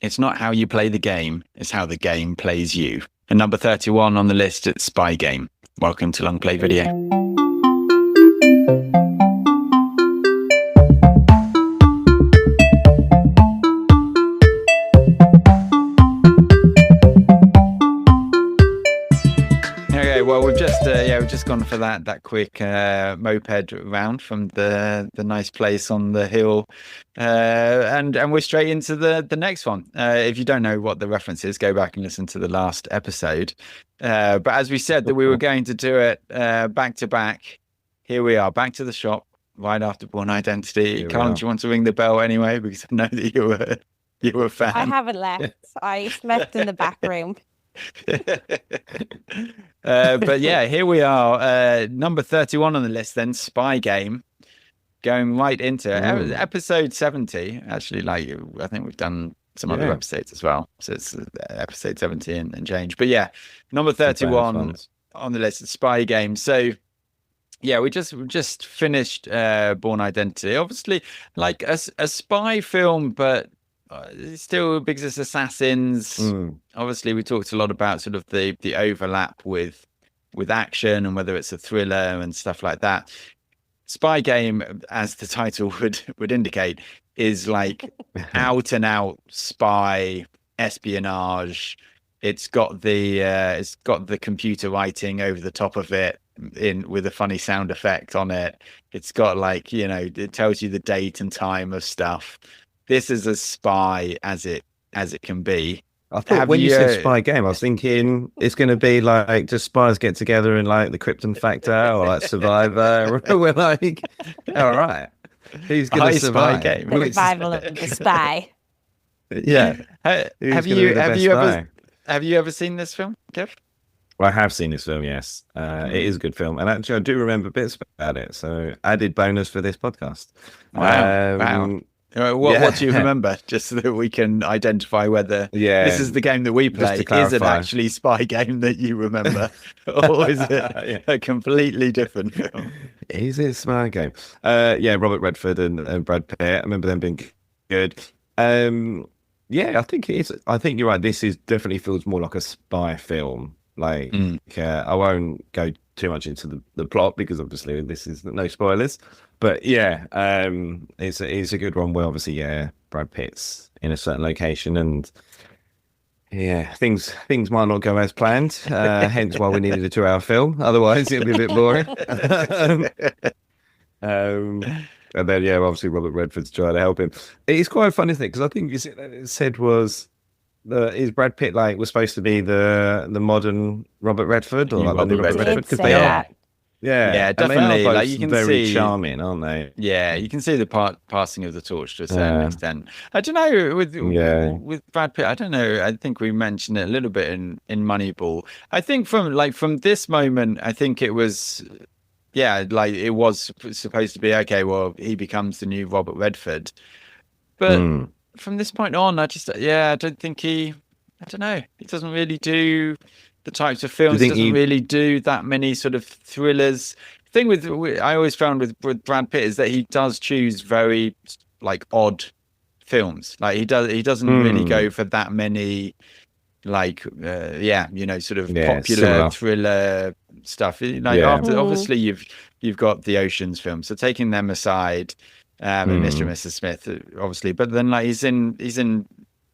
It's not how you play the game, it's how the game plays you. And number 31 on the list, it's Spy Game. Welcome to Long Play Video. Okay, well, we've just gone for that quick moped round from the nice place on the hill, and we're straight into the next one. If you don't know what the reference is, go back and listen to the last episode. But as we said that we were going to do it back to back, here we are, back to the shop right after Born Identity. Carla, do you want to ring the bell anyway? Because I know that you were a fan. I haven't left. I slept in the back room. But yeah, here we are, number 31 on the list, then Spy Game, going right into episode 70. Actually, like, I think we've done some other episodes as well, so it's episode 70 and change. But yeah, number 31 on the list, Spy Game. So yeah, we just finished Born Identity, obviously like a spy film, but still because it's assassins. Obviously we talked a lot about sort of the overlap with action and whether it's a thriller and stuff like that. Spy Game, as the title would indicate, is like out and out spy espionage. It's got the computer writing over the top of it with a funny sound effect on it. It's got, like, you know, it tells you the date and time of stuff. This is as spy as it can be. I thought when you said Spy Game, I was thinking it's going to be like just spies get together in like the Krypton Factor or like Survivor. We're like, all right, who's going to survive? Spy Game. The survival of the spy. Yeah. Have you ever seen this film, Kev? Well, I have seen this film, yes. It is a good film. And actually, I do remember bits about it. So added bonus for this podcast. Wow. What do you remember? Just so that we can identify whether this is the game that we play. Is it actually Spy Game that you remember? Or is it a completely different film? Is it Spy Game? Robert Redford and Brad Pitt. I remember them being good. I think it is. I think you're right. This definitely feels more like a spy film. Like, I won't go too much into the plot because obviously this is no spoilers. But yeah, it's a good one. Well, obviously, Brad Pitt's in a certain location, and things might not go as planned. Hence why we needed a 2-hour film. Otherwise, it'd be a bit boring. And then obviously Robert Redford's trying to help him. It's quite a funny thing because I think you said was is Brad Pitt was supposed to be the modern Robert Redford or like the new Robert Redford because they are. Yeah, definitely. Like, you can very see, charming, aren't they? Yeah, you can see the passing of the torch to a certain extent. I don't know with Brad Pitt. I don't know. I think we mentioned it a little bit in Moneyball. I think from this moment, I think it was it was supposed to be okay. Well, he becomes the new Robert Redford, but from this point on, I don't think I don't know. He doesn't really do the types of films. Doesn't really do that many sort of thrillers. The thing I always found with Brad Pitt is that he does choose very odd films. Like he doesn't really go for that many sort of popular similar thriller stuff. Obviously you've got the Ocean's films, so taking them aside, and Mr. and Mrs. Smith obviously, but then he's in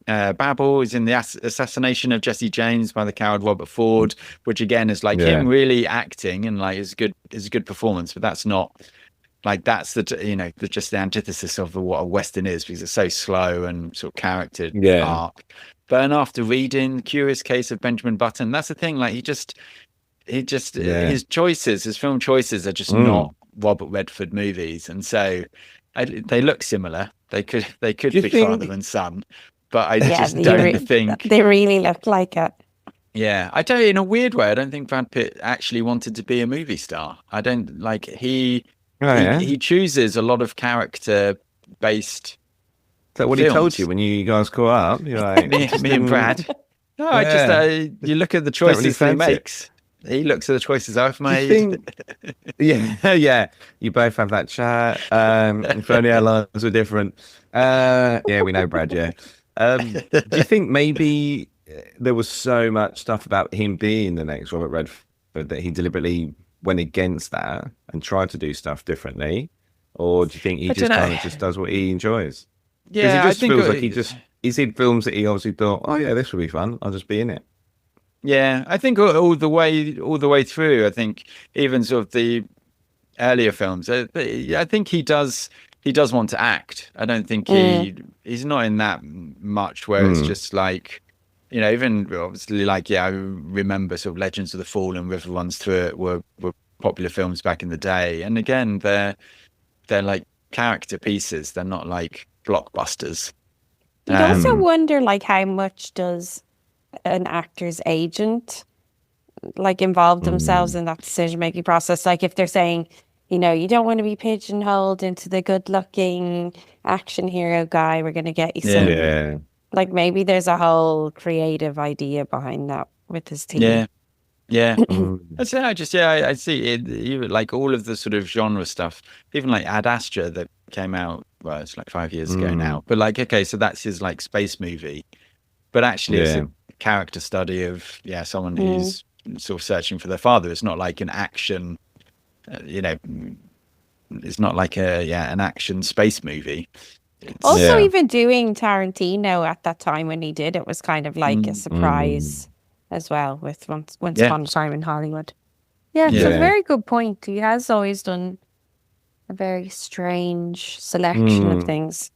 Babel, he's in the assassination of Jesse James by the coward Robert Ford, which again is him really acting and is a good performance, but that's not that's just the antithesis of what a Western is, because it's so slow and sort of character arc. But then after reading Curious Case of Benjamin Button, that's the thing, his choices, his film choices are just not Robert Redford movies, and so they look similar. They could be father and son. But I just don't think they really look like it. Yeah, I don't. In a weird way, I don't think Brad Pitt actually wanted to be a movie star. I don't he chooses a lot lot of character based. Is that what films. He told you when you guys caught up? You're like, me and Brad. No, I just you look at the choices he makes. He looks at the choices I've made. You both have that chat. If only our lives were different. We know Brad. Do you think maybe there was so much stuff about him being the next Robert Redford that he deliberately went against that and tried to do stuff differently? Or do you think he I just dunno. kind of just does what he enjoys? Because Yeah, it I just think feels like he's in films that he obviously thought, oh yeah, this will be fun. I'll just be in it. yeah, I think all the way through. I think even sort of the earlier films. I think he does want to act. I don't think he's not in that much where it's just like, even obviously like, yeah, I remember sort of Legends of the Fallen, River Runs Through It were popular films back in the day. And again, they're like character pieces. They're not like blockbusters. You'd also wonder, like, how much does an actor's agent like involve themselves in that decision-making process? Like, if they're saying, you don't want to be pigeonholed into the good-looking action hero guy, we're going to get you some. Yeah. Like, maybe there's a whole creative idea behind that with his team. Yeah. That's it. I see it. Even like all of the sort of genre stuff, even like Ad Astra that came out, well, it's like 5 years ago now. But like, okay, so that's his like space movie. But actually, it's a character study of someone who's sort of searching for their father. It's not like an action, it's not like an action space movie. Also, even doing Tarantino at that time when he did it was kind of like a surprise as well with Once Upon a Time in Hollywood. Yeah, it's a very good point. He has always done a very strange selection of things.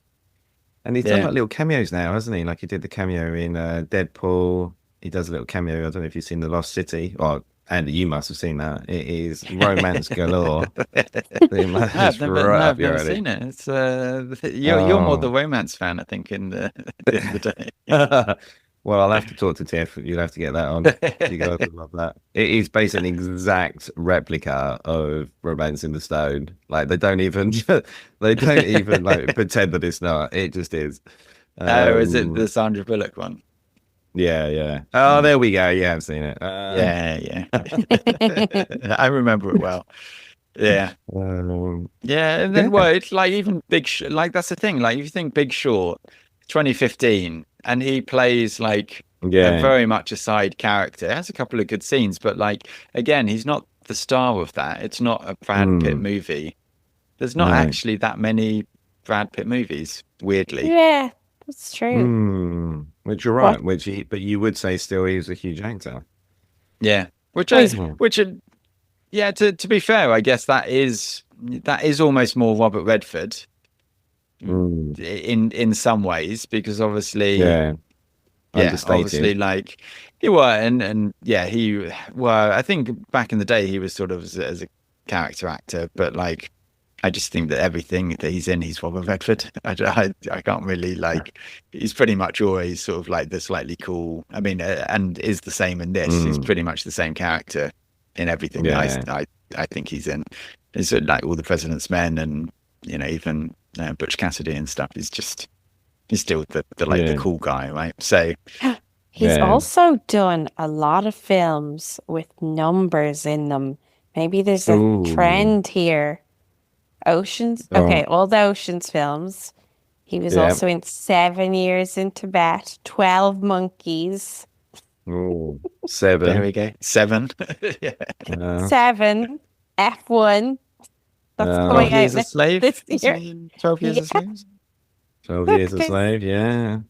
And he's done like little cameos now, hasn't he? Like he did the cameo in Deadpool. He does a little cameo. I don't know if you've seen The Lost City. Well, Andy, you must have seen that. It is romance galore. I've never seen it. It's you're more the romance fan, I think, in the day. Well, I'll have to talk to Tiff. You'll have to get that on. You guys would love that. It is basically an exact replica of Romance in the Stone. Like they don't even like pretend that it's not. It just is. Is it the Sandra Bullock one? Yeah. Oh, there we go. Yeah, I've seen it. Yeah. I remember it well. Yeah. And then it's like even like that's the thing. Like if you think Big Short, 2015, and he plays like very much a side character. It has a couple of good scenes, but like again, he's not the star of that. It's not a Brad Pitt movie. There's not actually that many Brad Pitt movies, weirdly. Yeah, that's true. Which you're right. But you would say still he's a huge actor. Yeah. To be fair, I guess that is almost more Robert Redford. In some ways, because obviously obviously like he I think back in the day he was sort of as a character actor, but like I just think that everything that he's in, he's Robert Redford. I can't really like, he's pretty much always sort of like the slightly cool, I mean, and is the same in this. He's pretty much the same character in everything that I think he's in. It's like All the President's Men and even Butch Cassidy and stuff. He's still the cool guy, right? So he's also done a lot of films with numbers in them. Maybe there's a trend here. Oceans, all the Oceans films. He was also in 7 Years in Tibet, 12 Monkeys. Oh, 7. There we go. 7. 7. F1. That's coming out a slave this year. 12 Years a Slave. 12 Years a Slave, yeah.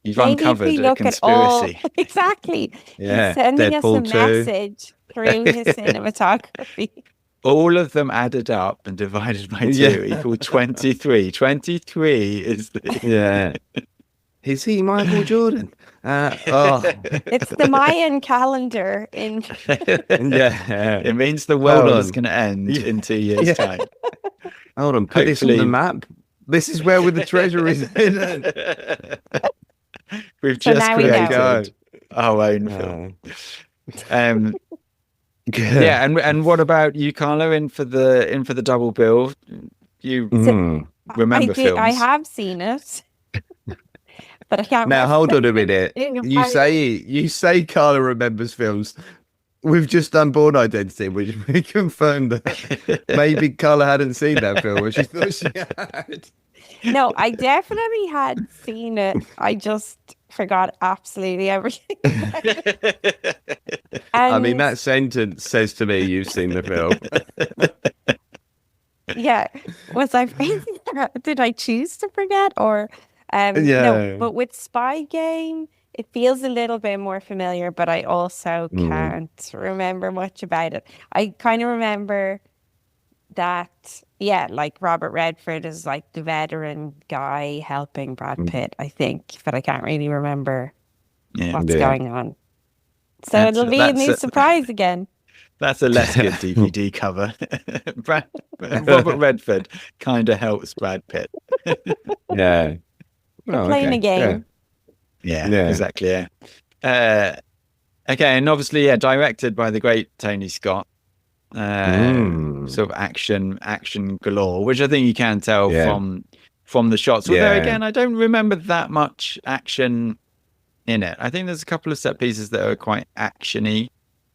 You've uncovered a conspiracy. Exactly. Yeah. He's sending Deadpool us a 2. message through his cinematography. All of them added up and divided by 2 equal 23. 23 is the... Yeah. Is he Michael Jordan? It's the Mayan calendar. It means the world is going to end in 2 years' time. Hold on, put this on the map. This is where the treasure is. We've just created our own film. And what about you, Carla? In for the double bill? You remember films? I have seen it. But I can't. Now hold on a minute. You say Carla remembers films. We've just done Born Identity, which we confirmed that maybe Carla hadn't seen that film, which she thought she had. No, I definitely had seen it. I just forgot absolutely everything. I mean, And that sentence says to me you've seen the film. yeah, was I did I choose to forget or no, Yeah. but with Spy Game, it feels a little bit more familiar, but I also Mm. can't remember much about it. I kind of remember that, yeah, like Robert Redford is like the veteran guy helping Brad Mm. Pitt, I think, but I can't really remember Yeah, what's Yeah. going on. So that's it'll be a that's new a, surprise again. that's a less good DVD cover. Brad, Robert Redford kind of helps Brad Pitt. Yeah. They're Oh, playing a okay. Yeah. game. Yeah, Yeah. exactly. Yeah. Uh, okay, and obviously, yeah, directed by the great Tony Scott. Mm. Sort of action galore, which I think you can tell Yeah. from the shots. Although Yeah. again, I don't remember that much action in it. I think there's a couple of set pieces that are quite actiony.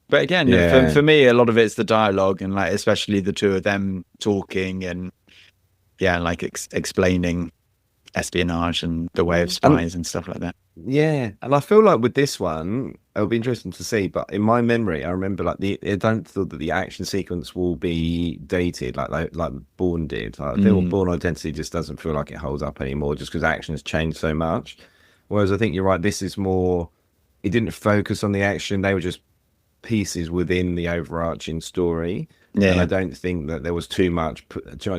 But again, Yeah. for me, a lot of it's the dialogue and like especially the two of them talking and yeah, like explaining espionage and the way of And spies and stuff like that. yeah, and I feel like with this one, it'll be interesting to see. But in my memory, I remember like I don't feel that the action sequence will be dated like Bourne did. Like, I feel Mm, Bourne Identity just doesn't feel like it holds up anymore, just because action has changed so much. Whereas I think you're right. This is more. It didn't focus on the action; they were just pieces within the overarching story. And I yeah. don't think that there was too much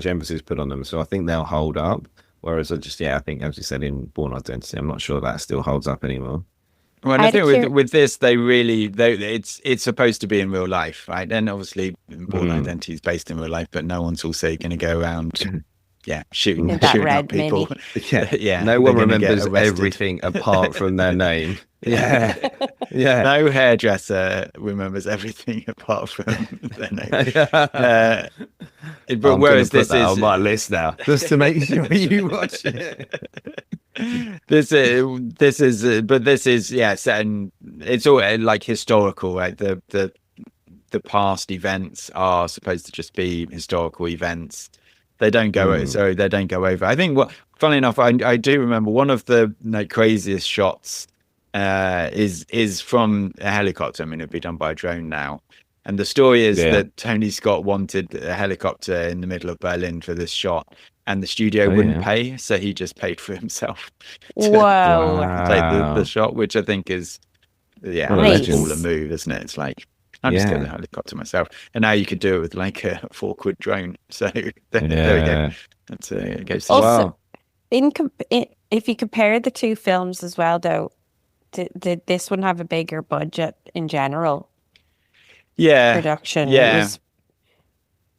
emphasis put on them. So I think they'll hold up. Whereas I think, as you said, in Born Identity, I'm not sure that still holds up anymore. Well, and I Out of think cur with this, it's supposed to be in real life, right? And obviously, Born Mm. Identity is based in real life, but no one's also going to go around, yeah, shooting in that shooting up red people. mini. Yeah, Yeah, no they're one going to get remembers arrested. everything apart from their name. Yeah, yeah. No hairdresser remembers everything apart from their name. Uh, but I'm gonna whereas put this that is on my list now, just to make sure you watch it. but this is yeah, set in, it's all like historical, right? The past events are supposed to just be historical events. Mm. They don't go over. I think funnily enough, I do remember one of the like craziest shots is from a helicopter. I mean, it'd be done by a drone now. And the story is Yeah. that Tony Scott wanted a helicopter in the middle of Berlin for this shot, and the studio Oh wouldn't yeah. pay, so he just paid for himself to Whoa, take the Wow. shot, which I think is yeah, What a like a legend. baller nice. move, isn't it? It's like I'll just get the Yeah. helicopter myself, and now you could do it with like a £4 drone. So there we go. Yeah. That's it goes to show. Also, Wow. if you compare the two films as well, though, did this one have a bigger budget in general? Yeah, Production. It yeah, was,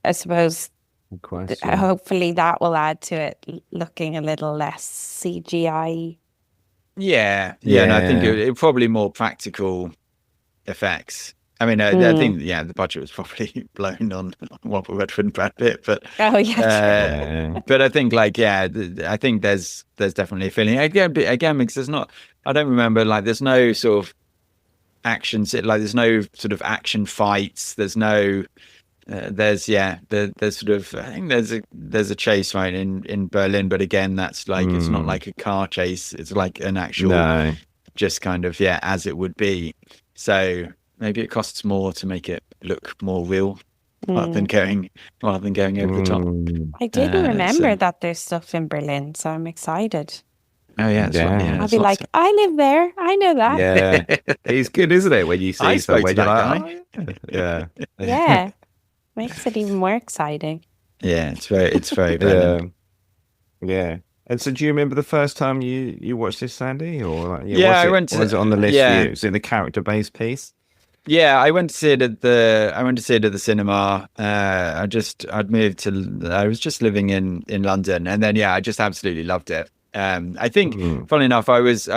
I suppose, Good question. hopefully that will add to it looking a little less CGI. yeah, and I think Yeah. it probably more practical effects. I mean, I Mm. think yeah, the budget was probably blown on Robert Redford and Brad Pitt, Oh yeah, true. Yeah. but I think like yeah, I think there's definitely a feeling again because there's not. I don't remember like there's no sort of action like there's no sort of action fights. There's no there's sort of I think there's a chase right in Berlin, but again that's like it's not Mm. like a car chase. It's like an actual No. just kind of yeah as it would be. So maybe it costs more to make it look more real rather than Mm. going over the top. Mm. I didn't remember So that there's stuff in Berlin, so I'm excited. oh yeah, Yeah. I'll it's be lots like, I live there. I know that. Yeah. It's good, isn't it? When you I see spoke somewhere, to you're that like, guy. oh, yeah. Yeah, makes it even more exciting. Yeah, it's very Yeah. Berlin. Yeah. And so, do you remember the first time you watched this, Sandy, or like, yeah, Yeah, I went was it on the to list for you? yeah. Is it the character-based piece? Yeah, I went to see it at the cinema. I was just living in London, and then yeah, I just absolutely loved it. I think, Mm. funnily enough, I was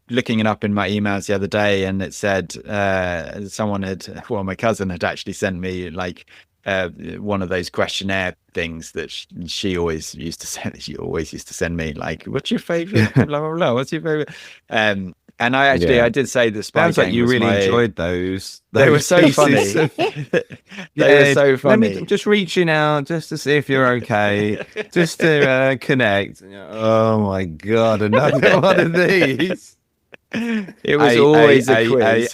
looking it up in my emails the other day, and it said my cousin had actually sent me like one of those questionnaire things that she always used to send. She always used to send me like, "What's your favorite?" Blah blah blah. What's your favorite? And I did say the Spy Sounds Game like you was really enjoyed those. They were so funny. They were so funny. Just reaching out just to see if you're okay, just to connect. Oh my God, another one of these. It was always a quiz.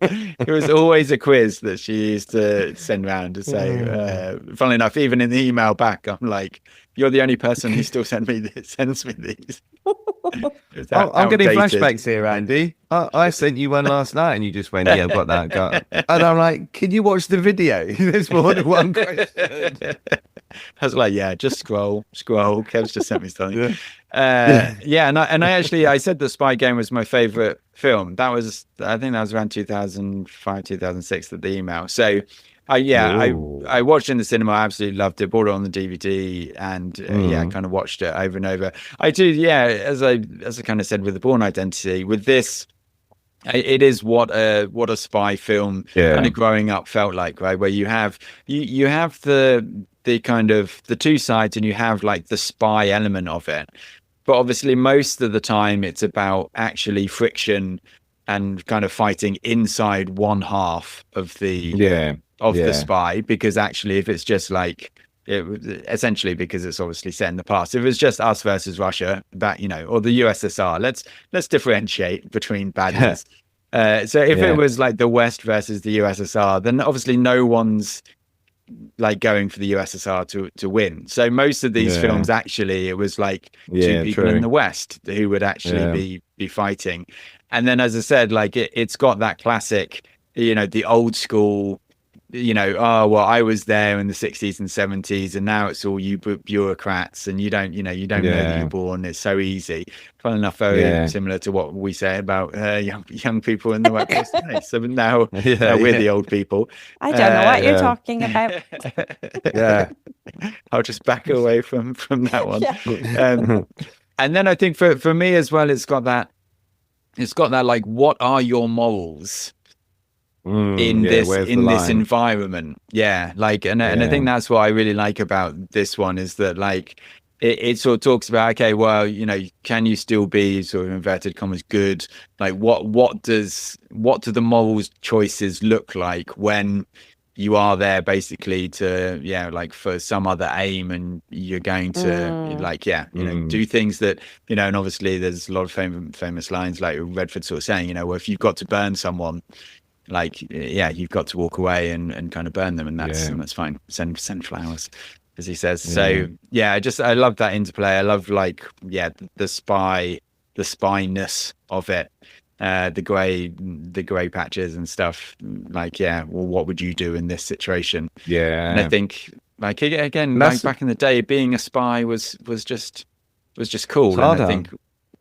It was always a quiz that she used to send around to say. Funnily enough, even in the email back, I'm like, "You're the only person who still sends me these." I'm getting flashbacks here, Andy. I sent you one last night, and you just went, "Yeah, I've got that." And I'm like, "Can you watch the video?" There's more than one question. I was like, "Yeah, just scroll." Kev's just sent me something. And I said the Spy Game was my favorite film. I think that was around 2005, 2006 that the email. So I watched it in the cinema. I absolutely loved it. Bought it on the DVD and kind of watched it over and over. I do, as I kind of said with the Bourne Identity, with this, it is what a spy film kind of growing up felt like, right? Where you have the kind of the two sides, and you have like the spy element of it. But obviously, most of the time, it's about actually friction and kind of fighting inside one half of the spy. Because actually, if it's just like essentially, because it's obviously set in the past, if it's just us versus Russia, that or the USSR, let's differentiate between baddies. So if it was like the West versus the USSR, then obviously no one's like going for the USSR to win. So most of these films, actually, it was like two people in the West who would actually be fighting. And then, as I said, like it's got that classic, the old school, I was there in the 60s and 70s, and now it's all you bureaucrats, and you don't know that you're born. It's so easy. Funnily enough, very similar to what we say about young people in the workplace today. So now we're the old people. I don't know what you're talking about. I'll just back away from that one. And then I think for me as well, it's got that like, what are your morals in this environment? And I think that's what I really like about this one, is that like it sort of talks about, okay, well, can you still be sort of inverted commas good? Like what do the morals choices look like when you are there basically to like for some other aim, and you're going to do things that and obviously there's a lot of famous lines like Redford sort of saying, well, if you've got to burn someone, like you've got to walk away and kind of burn them, and that's fine. Send flowers, as he says. So I love that interplay. I love like the spyness of it, the gray patches and stuff. Like well, what would you do in this situation? And I think like again, like back in the day, being a spy was just cool. And I think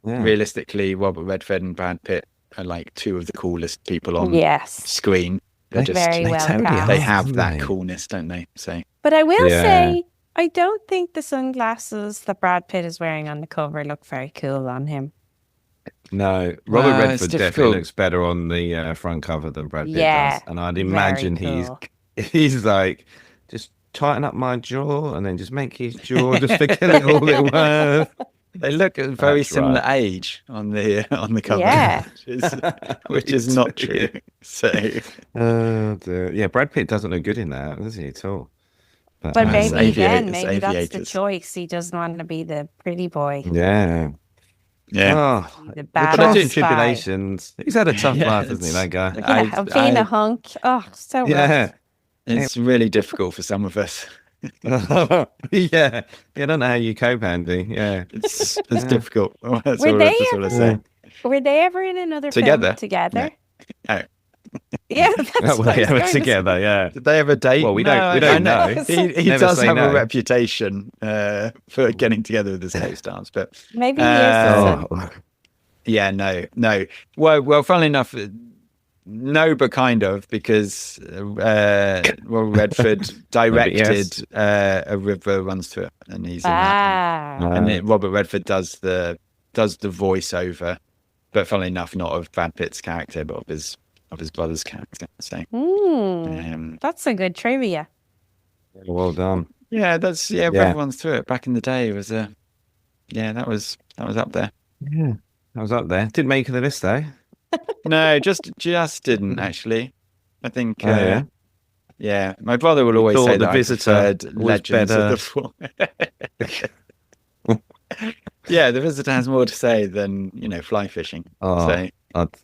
realistically, Robert Redford and Brad Pitt are like two of the coolest people on screen. They're just very well cast. They have that coolness, don't they? So, but I will say, I don't think the sunglasses that Brad Pitt is wearing on the cover look very cool on him. No, Robert Redford definitely looks better on the front cover than Brad Pitt does, and I'd imagine he's like, just tighten up my jaw and then just make his jaw just a little bit worse. They look at a very similar age on the cover, which is not true. So, Brad Pitt doesn't look good in that, does he at all? But maybe that's the choice. He doesn't want to be the pretty boy. Yeah. Oh, the trials and tribulations. He's had a tough life, hasn't he, that guy? I'm being a hunk. Oh, so rough. It's really difficult for some of us. I don't know how you cope, Andy. It's difficult. That's were all I say. Were they ever in another film together? No. Yeah, that's were they ever together? Yeah. Did they ever date? Well, we don't know. He does have a reputation for getting together with his co-stars, but maybe he is. No. Well, funnily enough, no, but kind of, because Redford directed A River Runs Through It, and he's in that. And Robert Redford does the voiceover, but funnily enough, not of Brad Pitt's character, but of his brother's character. So that's a good trivia. Well done. Yeah, River Runs Through It back in the day was that was up there. I was up there. Didn't make the list though. No, just didn't actually. I think. Yeah. Yeah, my brother will always say that I preferred Legends of the Fall. Yeah, The Visitor has more to say than fly fishing. Oh,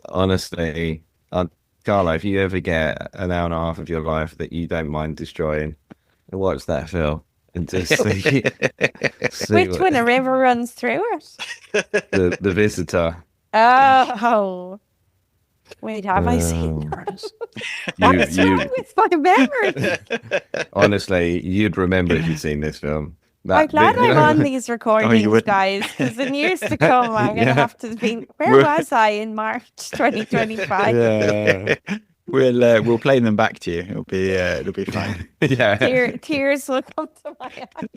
honestly, Carla, if you ever get an hour and a half of your life that you don't mind destroying, watch that film and just see Which one? A river runs through it. The Visitor. Oh. Wait, have I seen that? What's wrong with my memory? Honestly, you'd remember if you'd seen this film. I'm glad I'm on these recordings, guys, because in years to come, I'm going to have to be... Where was I in March 2025? Yeah. We'll play them back to you. It'll be fine. Yeah. Tears will come to my eyes.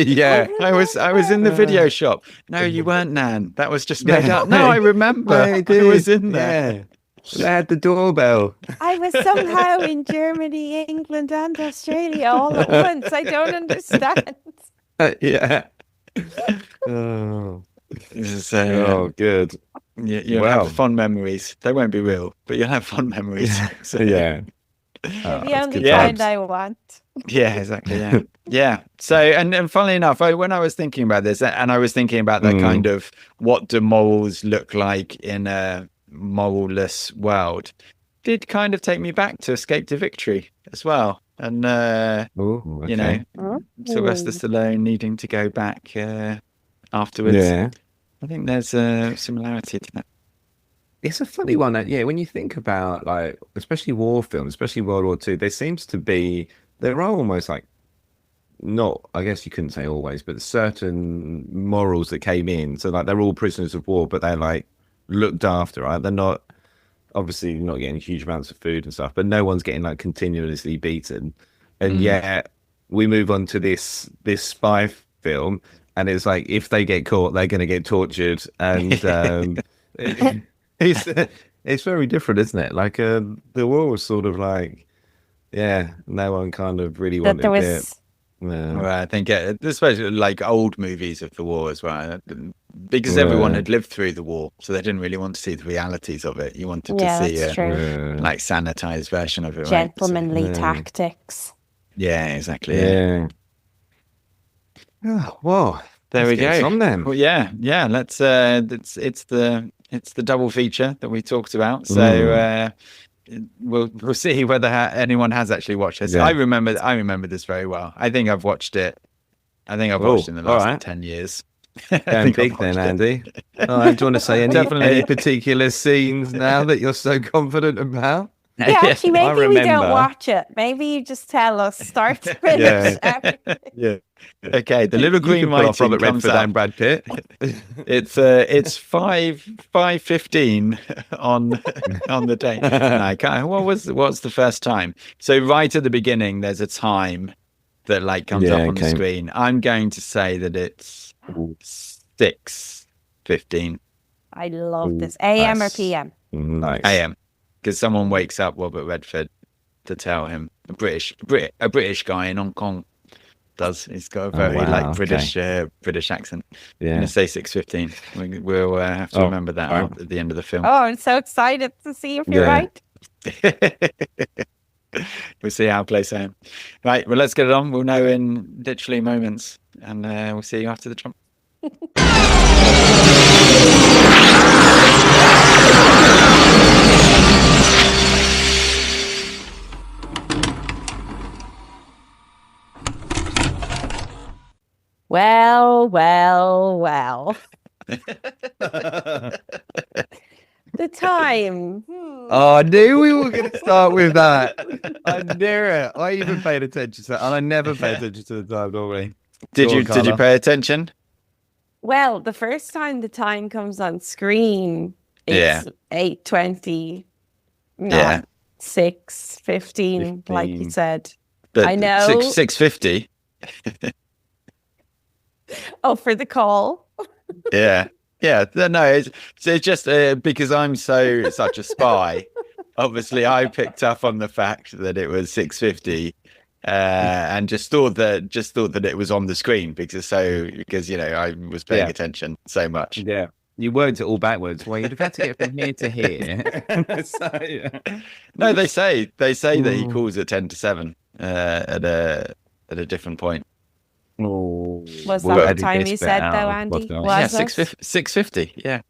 Yeah. I was in the video shop. No, you weren't, Nan. That was just made up. No, I remember. I was in there. Yeah. They had the doorbell. I was somehow in Germany, England, and Australia all at once. I don't understand. Yeah. Oh, good. You'll have fond memories. They won't be real, but you'll have fond memories. So. Yeah. The only kind I want. Yeah, exactly. Yeah. Yeah. So, and funnily enough, when I was thinking about this, and I was thinking about that kind of what do morals look like in a moral-less world, did kind of take me back to Escape to Victory as well. And, Sylvester Stallone needing to go back afterwards. Yeah. I think there's a similarity to that. It's a funny one. When you think about, like, especially war films, especially World War II, there seems to be, there are almost like, not, I guess you couldn't say always, but certain morals that came in. So, like, they're all prisoners of war, but they're, like, looked after, right? They're not, obviously not getting huge amounts of food and stuff, but no one's getting, like, continuously beaten. And yet, we move on to this spy film, and it's like, if they get caught, they're going to get tortured. And it's very different, isn't it? Like, the war was sort of like, no one kind of really wanted it. Well, I think, especially like old movies of the war as well, because everyone had lived through the war, so they didn't really want to see the realities of it. You wanted to see a like sanitized version of it, gentlemanly tactics. Yeah, exactly. Yeah. Oh, well, there we go. From them. Well, yeah. Let's. It's the double feature that we talked about. So we'll see whether anyone has actually watched this. Yeah. I remember this very well. I think I've watched it. I think I've watched it in the last 10 years. Going big then, Andy. Do you want to say any particular scenes now that you're so confident about? Yeah, actually, maybe we don't watch it. Maybe you just tell us start to finish. Yeah. Okay, the little green light off Robert Redford and Brad Pitt. It's 5:15 on the day. What's the first time? So right at the beginning, there's a time that like comes up on the screen. I'm going to say that it's 6:15. I love this. AM or PM? Nice. AM. Because someone wakes up Robert Redford to tell him, a British guy in Hong Kong does. He's got a very British accent. Yeah. I'm gonna say 6:15. We'll have to remember that at the end of the film. Oh, I'm so excited to see if you're right. We'll see how it plays out. Right, well, let's get it on. We'll know in literally moments, and we'll see you after the jump. Well. The time. Oh, I knew we were going to start with that. I knew it. I even paid attention to that, and I never pay attention to the time normally. Did you pay attention? Well, the first time the time comes on screen, it's 8:20. Not 6:15, like you said. But I know 6:50. Oh, for the call. Yeah. No, it's just because I'm such a spy. Obviously, I picked up on the fact that it was 6:50, and just thought that it was on the screen because I was paying attention so much. Yeah. You worked it all backwards. Well, you'd have had to get from here to here. So, yeah. No, they say that he calls it 10 to 7 at a different point. Oh, Was that the time you said though, Andy? Yeah, 6:50. Yeah.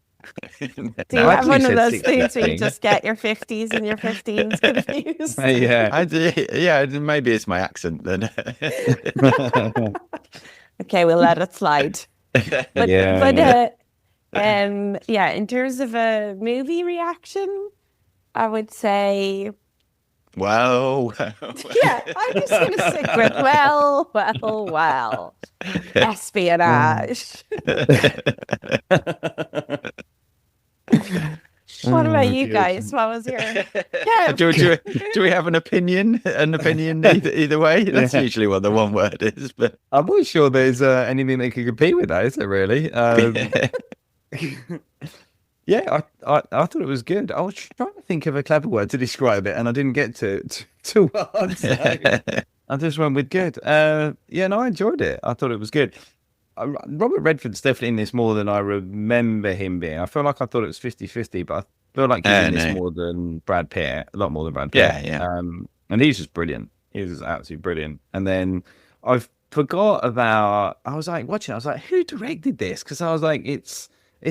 Do you have one of those things where you just get your 50s and your 15s confused? Yeah. I do. Yeah, maybe it's my accent then. Okay, we'll let it slide. But yeah, in terms of a movie reaction, I would say, well. Yeah, I'm just going to stick with well. Espionage. What about you guys? What was your? Yeah. Do we have an opinion? Either way. That's usually what the one word is. But I'm not sure there's anything that can compete with that, is there? Really? Yeah, I thought it was good. I was trying to think of a clever word to describe it, and I didn't get to one. So I just went with good. Yeah, no, I enjoyed it. I thought it was good. Robert Redford's definitely in this more than I remember him being. I feel like I thought it was 50-50, but I feel like he's in this more than Brad Pitt, a lot more than Brad Pitt. Yeah. And he's just brilliant. He was absolutely brilliant. And then I forgot about. I was like watching. I was like, who directed this? Because I was like, it's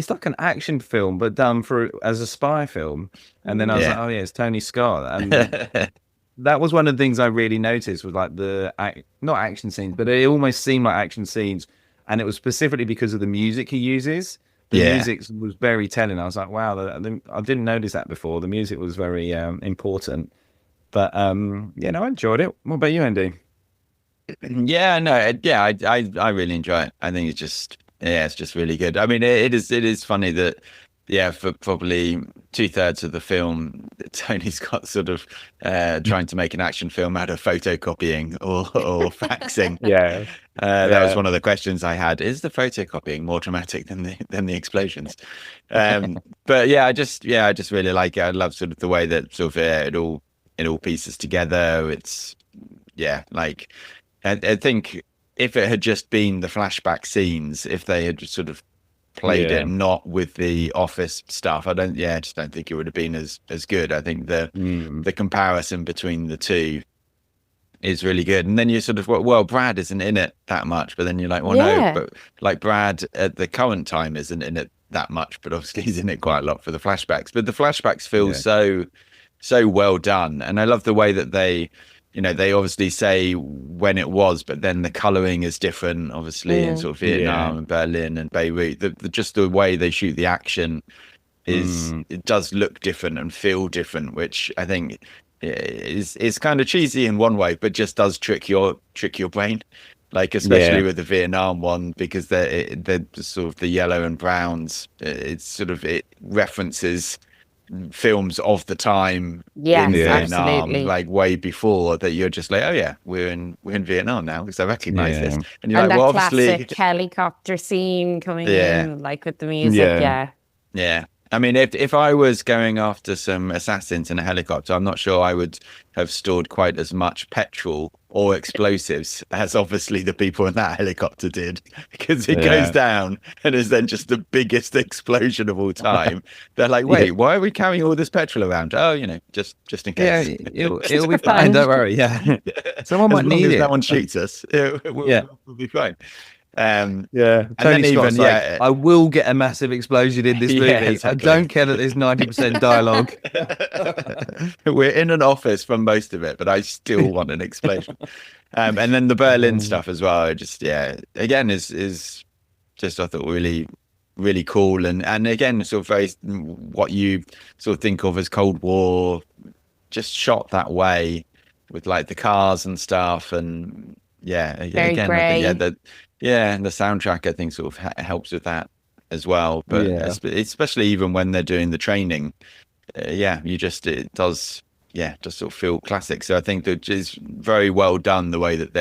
like an action film, but done as a spy film. And then I was like, oh yeah, it's Tony Scott. And that was one of the things I really noticed was like not action scenes, but it almost seemed like action scenes. And it was specifically because of the music he uses. The music was very telling. I was like, wow, I didn't notice that before. The music was very important. But I enjoyed it. What about you, Andy? I really enjoy it. I think it's just really good. I mean, it is funny that for probably 2/3 of the film, Tony Scott sort of trying to make an action film out of photocopying or faxing. That was one of the questions I had. Is the photocopying more dramatic than the explosions? But I just really like it. I love sort of the way that sort of it all pieces together. It's like I think if it had just been the flashback scenes, if they had just sort of played it not with the office stuff, I just don't think it would have been as good. I think the comparison between the two is really good. And then you sort of, well, Brad isn't in it that much, but then you're like, well, no, but like Brad at the current time isn't in it that much, but obviously he's in it quite a lot for the flashbacks. But the flashbacks feel so well done. And I love the way that they obviously say when it was, but then the coloring is different, obviously, in sort of Vietnam and Berlin and Beirut. Just the way they shoot the action it does look different and feel different, which I think is kind of cheesy in one way, but just does trick your brain. Like especially with the Vietnam one, because they're sort of the yellow and browns. It references films of the time in Vietnam, absolutely. like way before that. You're just like, oh yeah, we're in Vietnam now because I recognize this. And you're like, well, obviously, classic helicopter scene coming in, like with the music. Yeah. I mean, if I was going after some assassins in a helicopter, I'm not sure I would have stored quite as much petrol or explosives as obviously the people in that helicopter did, because it goes down and is then just the biggest explosion of all time. They're like, wait, why are we carrying all this petrol around? Oh, just in case. Yeah, it'll be fine. Don't worry. Yeah, someone might need it. No one shoots us. We'll be fine. Tony Scott's like, I will get a massive explosion in this movie. Exactly. I don't care that there's 90% dialogue. We're in an office for most of it, but I still want an explosion. And then the Berlin stuff as well. Again is just, I thought, really, really cool. And again, sort of very what you sort of think of as Cold War, just shot that way with like the cars and stuff. And very grey. And the soundtrack, I think, sort of helps with that as well. But especially even when they're doing the training, it does sort of feel classic. So I think that is very well done, the way that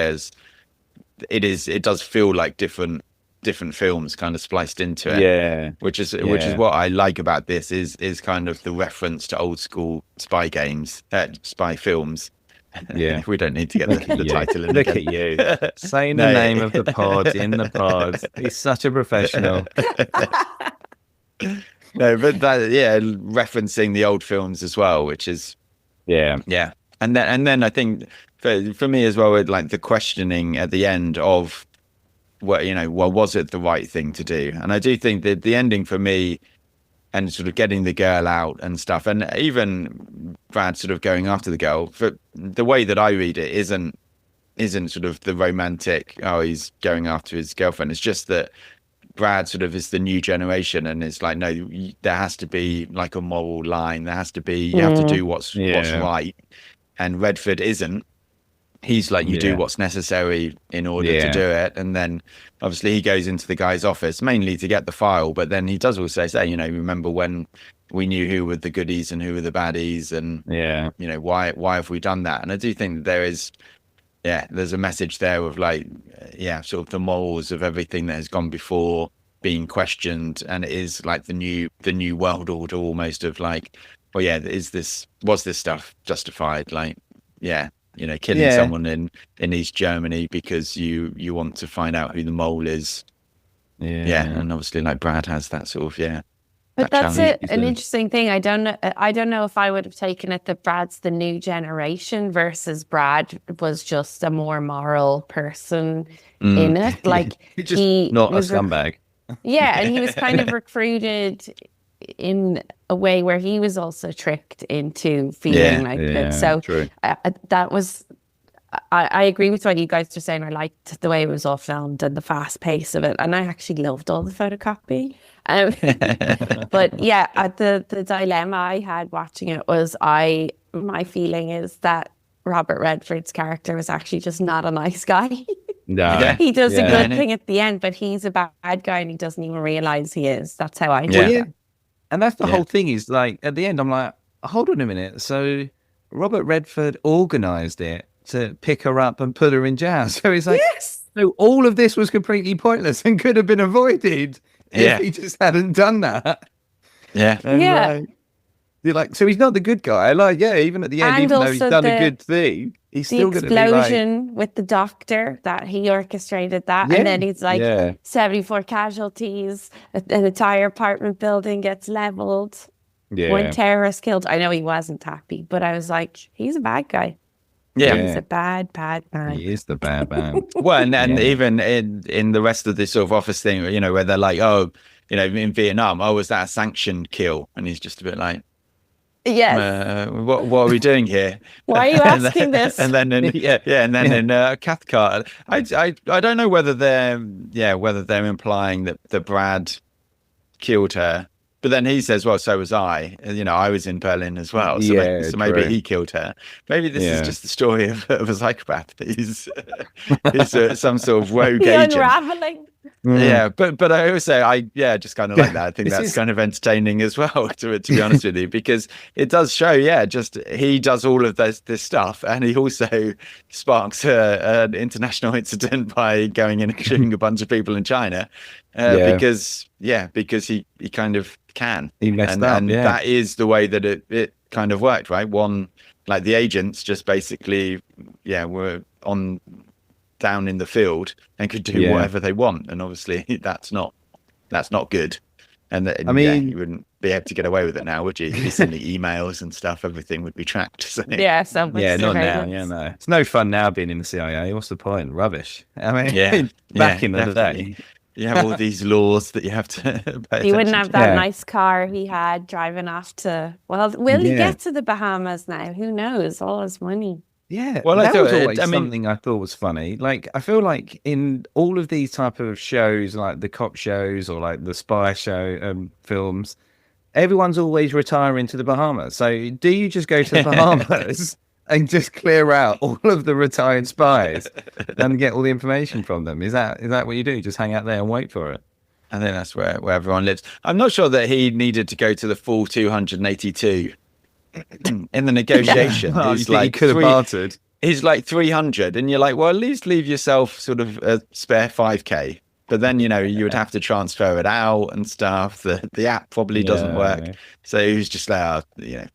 it does feel like different films kind of spliced into it. Which is what I like about this is kind of the reference to old school spy games, spy films. We don't need to get the title in. Look at you saying the name of the pod in the pod. He's such a professional. No, but referencing the old films as well, which is yeah. And then I think for me as well, with like the questioning at the end of what, was it the right thing to do? And I do think that the ending for me, and sort of getting the girl out and stuff, and even Brad sort of going after the girl, for the way that I read it isn't sort of the romantic, he's going after his girlfriend. It's just that Brad sort of is the new generation, and it's like, no, there has to be like a moral line. There has to be, you have to do what's right. And Redford isn't. He's like, you do what's necessary in order to do it. And then obviously he goes into the guy's office mainly to get the file, but then he does also say, remember when we knew who were the goodies and who were the baddies, and why have we done that? And I do think that there's a message there of like, sort of the morals of everything that has gone before being questioned, and it is like the new world order almost, of like, was this stuff justified? Like, killing someone in East Germany because you want to find out who the mole is. And obviously like Brad has that sort of But that's an interesting thing. I don't know if I would have taken it that Brad's the new generation versus Brad was just a more moral person in it. Like he not a scumbag. And he was kind of recruited in a way where he was also tricked into feeling like it. So that was, I agree with what you guys were saying. I liked the way it was all filmed and the fast pace of it, and I actually loved all the photocopy. But the dilemma I had watching it was my feeling is that Robert Redford's character was actually just not a nice guy. No, he does a good thing at the end, but he's a bad guy and he doesn't even realize he is. That's how I took it. And that's the whole thing, is like, at the end, I'm like, hold on a minute. So Robert Redford organized it to pick her up and put her in jail. So it's like, so all of this was completely pointless and could have been avoided if he just hadn't done that. And you're like, so he's not the good guy. Like, even at the end, even though he's done a good thing, he's still going to be like... The explosion with the doctor, that he orchestrated that. And then he's like, 74 casualties, an entire apartment building gets leveled. One terrorist killed. I know he wasn't happy, but I was like, he's a bad guy. He's a bad man. He is the bad man. Well, and even in the rest of this sort of office thing, where they're like, in Vietnam, was that a sanctioned kill? And he's just a bit like, what are we doing here? Why are you asking this? And then in Cathcart, I don't know whether they're implying that Brad killed her, but then he says, well, so was I. I was in Berlin as well, so maybe he killed her. Maybe this is just the story of a psychopath. He's some sort of rogue agent. Unraveling. But I also just kind of like that. I think that's kind of entertaining as well, to be honest with you, because it does show just he does all of this stuff, and he also sparks an international incident by going in and shooting a bunch of people in China because he kind of can. He messed up, and that is the way that it kind of worked, right? One, like the agents just basically were on down in the field and could do whatever they want, and obviously that's not good. And I mean, you wouldn't be able to get away with it now, would you? You send the emails and stuff, everything would be tracked. So. Not now. No, it's no fun now being in the CIA. What's the point? Rubbish. I mean, back in the day. You have all these laws that you have to pay He wouldn't have that nice car he had driving off to... Well, will he get to the Bahamas now? Who knows? All his money. Yeah, well, that was always something I thought was funny. Like, I feel like in all of these type of shows, like the cop shows or like the spy show films, everyone's always retiring to the Bahamas. So do you just go to the Bahamas and just clear out all of the retired spies and get all the information from them? Is that what you do? Just hang out there and wait for it? I think that's where everyone lives. I'm not sure that he needed to go to the full 282 in the negotiation. He's like, he could have bartered. He's like 300, and you're like, well, at least leave yourself sort of a spare 5k. But then, you would have to transfer it out and stuff. The app probably doesn't work. So he was just like,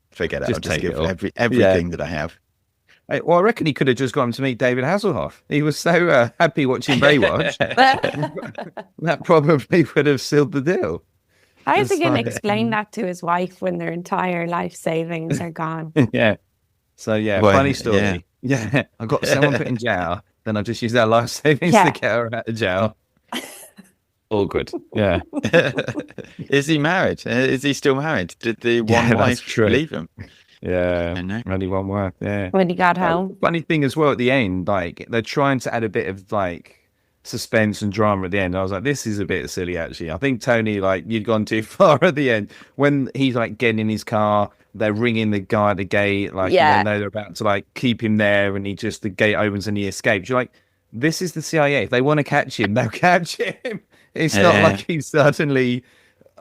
forget it. I'll just give everything that I have. Well, I reckon he could have just gone to meet David Hasselhoff. He was so happy watching Baywatch. That probably would have sealed the deal. How is he going to explain that to his wife when their entire life savings are gone? Yeah. So yeah, Well, funny story. Yeah, I got someone put in jail. Then I just used our life savings to get her out of jail. All good. Yeah. Is he married? Is he still married? Did the one wife leave him? Yeah. Only one wife. Yeah. When he got home. Funny thing as well at the end, like they're trying to add a bit of like suspense and drama at the end. I was like, this is a bit silly actually. I think Tony, like, you'd gone too far at the end when he's like getting in his car. They're ringing the guy at the gate, like, and they know they're about to like keep him there, and the gate opens and he escapes. You're like, this is the CIA. If they want to catch him, they'll catch him. It's not like he's suddenly,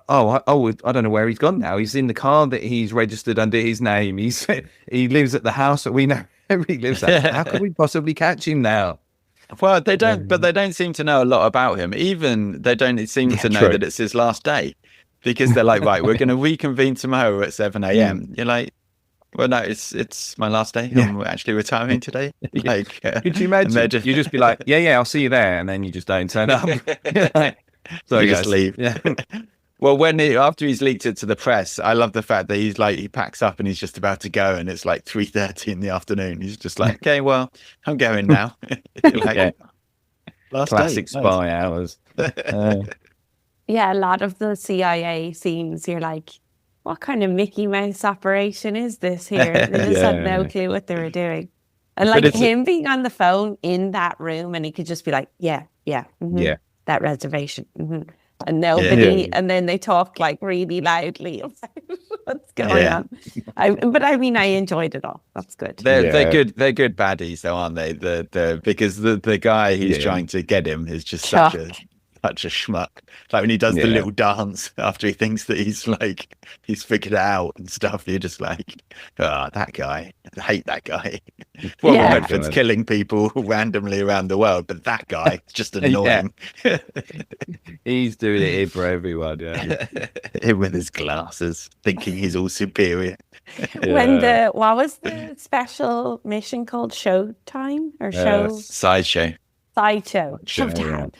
I don't know where he's gone now. He's in the car that he's registered under his name. He lives at the house that we know he lives at. How can we possibly catch him now? Well, they don't, but they don't seem to know a lot about him. Even they don't seem to know that it's his last day, because they're like, right, we're going to reconvene tomorrow at 7 a.m. You're like, well, no, it's my last day. I'm actually retiring today. Like, could you imagine? You just be like, yeah, I'll see you there, and then you just don't turn up. So you just leave. Yeah. Well, after he's leaked it to the press, I love the fact that he packs up and he's just about to go, and it's like 3:30 in the afternoon. He's just like, okay, well, I'm going now. Like, last classic day. spy hours. Yeah, a lot of the CIA scenes, you're like, what kind of Mickey Mouse operation is this here? They just had no clue what they were doing. And like him being on the phone in that room, and he could just be like, that reservation. And nobody, and then they talk like really loudly. What's going on? But I mean, I enjoyed it all. That's good. They're good. They're good baddies, though, aren't they? Because the guy who's trying to get him is just such a schmuck. Like when he does the little dance after he thinks that he's figured it out and stuff. You're just like, that guy. I hate that guy. Well, Redford's killing people randomly around the world, but that guy is just annoying. He's doing it here for everyone. Yeah, him with his glasses, thinking he's all superior. When what was the special mission called? Showtime or Sideshow? Showtime.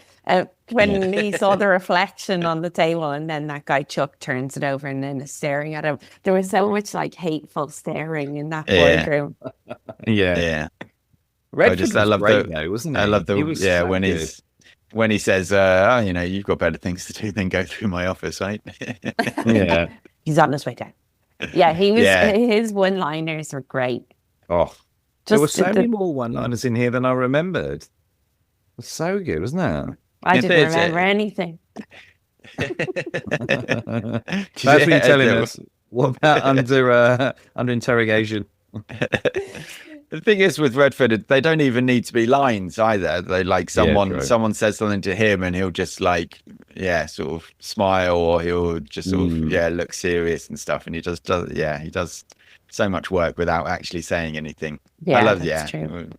When he saw the reflection on the table, and then that guy Chuck turns it over and then is staring at him. There was so much like hateful staring in that boardroom. Redford I love great, though, wasn't he? I love the so when he says, you've got better things to do than go through my office, right? He's on his way down. Yeah, he was. His one-liners were great. Oh, there were so many more one-liners in here than I remembered. It was so good, wasn't it? I didn't remember anything. That's what you're telling us. What about under interrogation? The thing is with Redford, they don't even need to be lines either. They like someone says something to him and he'll just like, sort of smile, or he'll just sort of, look serious and stuff. And he just does, he does so much work without actually saying anything. Yeah, I love, that's true.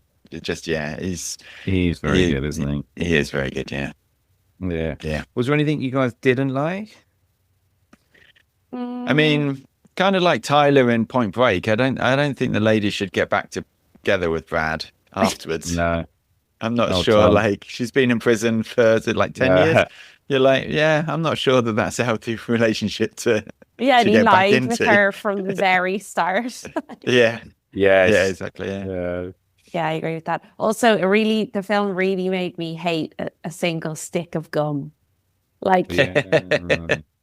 Just he's very good, isn't he? He is very good. Yeah. Was there anything you guys didn't like? I mean, kind of like Tyler in Point Break. I don't think the lady should get back together with Brad afterwards. No, I'm not sure. Tom. Like, she's been in prison for 10 years. You're like, I'm not sure that that's a healthy relationship to. Yeah, and he lied with her from the very start. Yeah, exactly. Yeah, I agree with that. Also, the film really made me hate a single stick of gum. Like,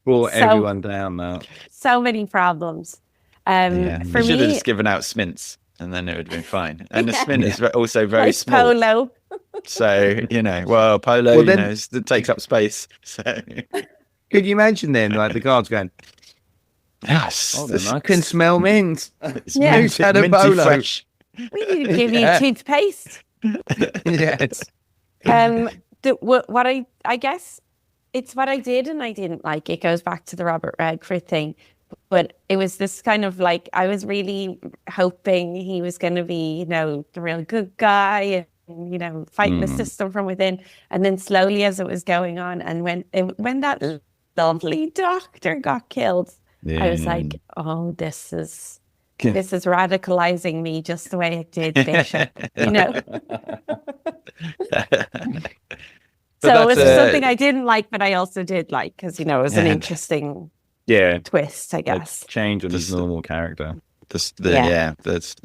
brought everyone down now. So many problems. For me, should have just given out Smints, and then it would have been fine. And the Smint is also very small. Polo. So, Polo, it takes up space. So, could you imagine then, like the guards going, yes, I can smell mint. Who's had a Polo? Fresh. We need to give you toothpaste. Yes. What I guess it's what I did and I didn't like. It goes back to the Robert Redford thing, but it was this kind of like, I was really hoping he was going to be, the real good guy and, fighting the system from within. And then slowly as it was going on, and when that lovely doctor got killed, I was like, oh, this is radicalizing me just the way it did Bishop, So it was something I didn't like, but I also did like, because, you know, it was an interesting twist, I guess. Change on his normal character. The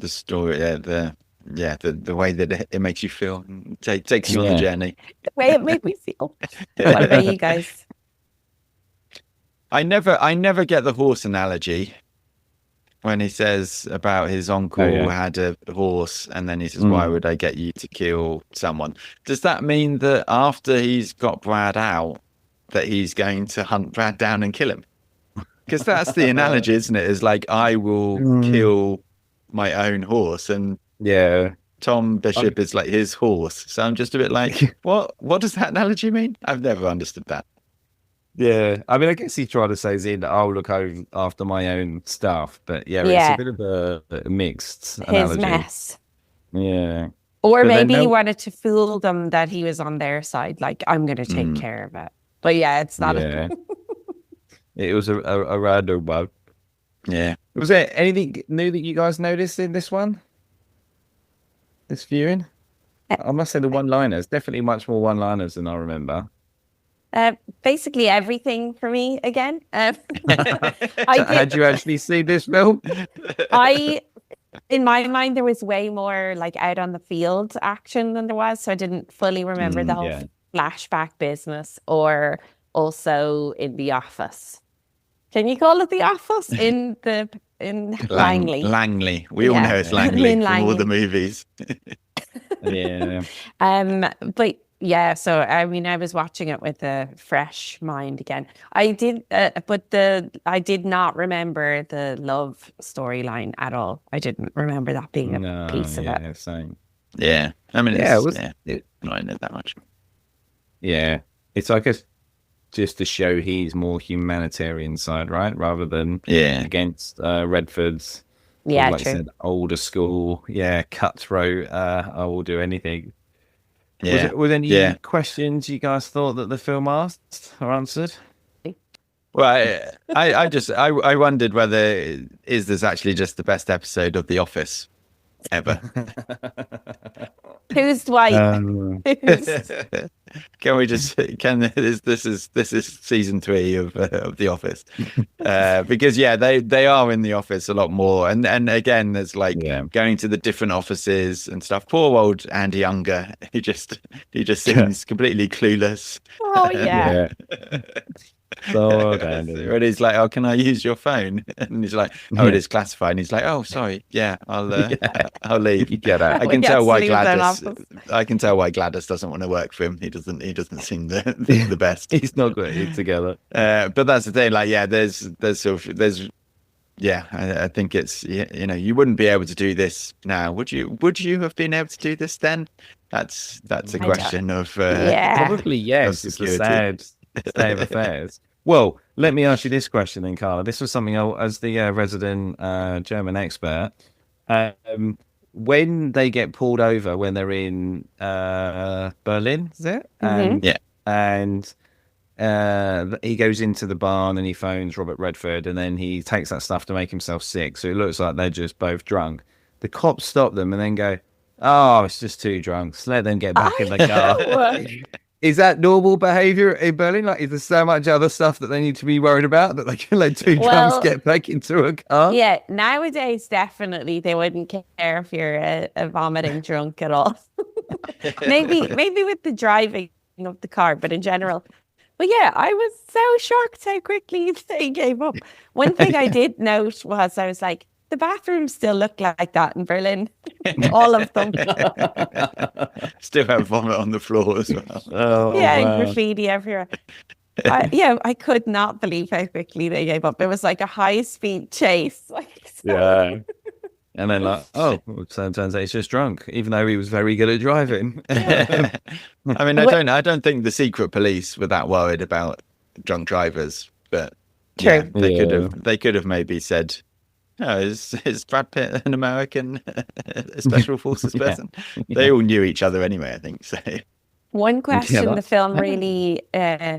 story, the way that it makes you feel, takes you on the journey. The way it made me feel. What about you guys? I never get the horse analogy when he says about his uncle had a horse, and then he says, "Why would I get you to kill someone?" Does that mean that after he's got Brad out, that he's going to hunt Brad down and kill him? Because that's the analogy, isn't it? Is like, I will kill my own horse, and Tom Bishop is like his horse. So I'm just a bit like, what does that analogy mean? I've never understood that. Yeah, I mean, I guess he tried to say, "Zin, I'll look after my own stuff," but it's a bit of a mixed analogy. His mess. Yeah. Or maybe he wanted to fool them that he was on their side, like, I'm going to take care of it. But it's not. It was a random one. Yeah. Was there anything new that you guys noticed in this one? This viewing? I must say the one-liners. Definitely much more one-liners than I remember. Basically everything for me again. Had you actually seen this film? In my mind, there was way more like out on the field action than there was, so I didn't fully remember the whole flashback business, or also in the office. Can you call it the office in Langley? Langley. We all know it's Langley from all the movies. But so I mean, I was watching it with a fresh mind again. I did, but I did not remember the love storyline at all. I didn't remember that being a piece of it. Same. Yeah, I mean, it's not in it that much. Yeah, it's like just to show his more humanitarian side, right? Rather than against Redford's, like you said, older school, cutthroat. I will do anything. Yeah. Was there any questions you guys thought that the film asked or answered? Well, I wondered whether is this actually just the best episode of The Office ever? Who's white? This is season 3 of The Office, because they are in the office a lot more, and again there's like going to the different offices and stuff. Poor old Andy Younger, he just seems completely clueless. Oh yeah. So Andy. When he's like, "Oh, can I use your phone?" And he's like, "Oh, it is classified." And he's like, "Oh, sorry, I'll leave." I can tell why Gladys doesn't want to work for him. He doesn't seem the best. He's not good together. But that's the thing. Like, I think it's you wouldn't be able to do this now, would you? Would you have been able to do this then? That's a question of probably yes. It's the sad state of affairs. Well, let me ask you this question then, Carla. This was something as the resident German expert. When they get pulled over when they're in Berlin, is it? And he goes into the barn and he phones Robert Redford, and then he takes that stuff to make himself sick. So it looks like they're just both drunk. The cops stop them and then go, "Oh, it's just 2 drunks. Let them get back in the car." Is that normal behavior in Berlin? Like, is there so much other stuff that they need to be worried about that they can let 2 drunks get back into a car? Yeah, nowadays, definitely, they wouldn't care if you're a vomiting drunk at all. maybe with the driving of the car, but in general. But yeah, I was so shocked how quickly they gave up. One thing I did note was I was like, the bathrooms still look like that in Berlin. All of them. Still have vomit on the floor as well. And graffiti everywhere. I could not believe how quickly they gave up. It was like a high-speed chase. And then turns out he's just drunk, even though he was very good at driving. I mean, I don't think the secret police were that worried about drunk drivers, but they could have maybe said, "No, is Brad Pitt an American special forces person?" They all knew each other anyway, I think. So one question the film really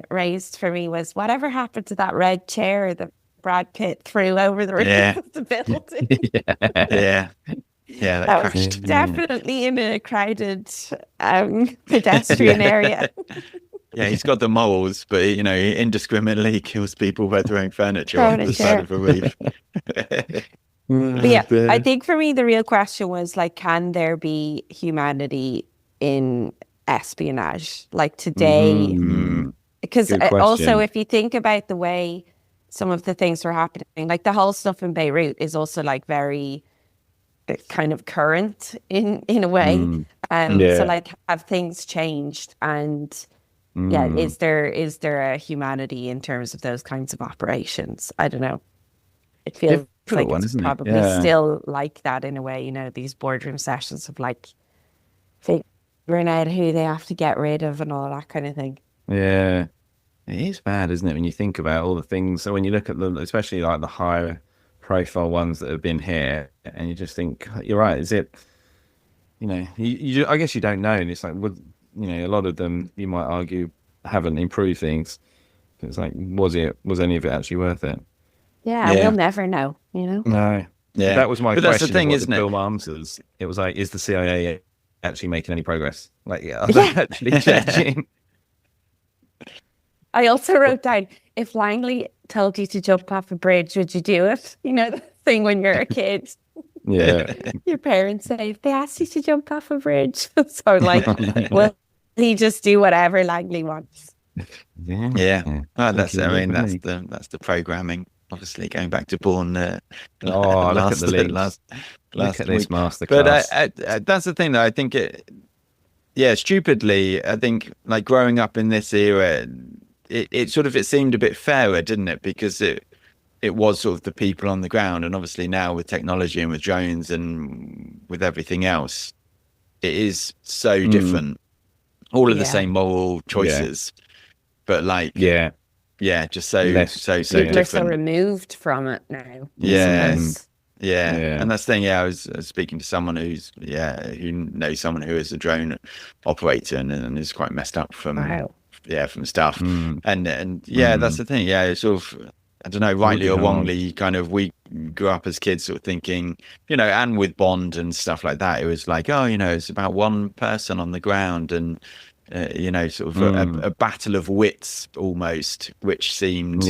raised for me was, whatever happened to that red chair that Brad Pitt threw over the roof of the building? That was definitely in a crowded pedestrian area. Yeah, he's got the morals, but he indiscriminately kills people by throwing furniture off the side of a roof. But yeah, I think for me the real question was like, can there be humanity in espionage? Like today, because also if you think about the way some of the things were happening, like the whole stuff in Beirut is also like very kind of current in a way. So like, have things changed? And yeah, is there a humanity in terms of those kinds of operations? I don't know. It feels like it's probably still like that in a way, these boardroom sessions of like figuring out who they have to get rid of and all that kind of thing. Yeah. It is bad, isn't it, when you think about all the things. So when you look at them, especially like the higher profile ones that have been here, and you just think, you're right, is it, I guess you don't know. And it's like, a lot of them, you might argue, haven't improved things. It's like, was any of it actually worth it? Yeah, we'll never know, No. Yeah. That was my question. That's the thing, isn't it? Film answers. It was like, is the CIA actually making any progress? Like, are they actually changing? I also wrote down, if Langley told you to jump off a bridge, would you do it? The thing when you're a kid. Yeah. Your parents say, if they asked you to jump off a bridge. So like, well, he just do whatever Langley wants. Yeah. Oh, that's the programming. Obviously, going back to Bourne. Look at the links. Look at this masterclass. But that's the thing, though. I think stupidly, I think like growing up in this era, it seemed a bit fairer, didn't it? Because it was sort of the people on the ground, and obviously now with technology and with drones and with everything else, it is so different. All of the same moral choices, but like just so people different. Are so removed from it now. Yeah. And that's the thing. I was speaking to someone who knows someone who is a drone operator and is quite messed up from from stuff. And that's the thing. Yeah, it's sort of, I don't know, rightly or wrongly, kind of, we grew up as kids sort of thinking, and with Bond and stuff like that, it was like, it's about one person on the ground and sort of a battle of wits almost, which seemed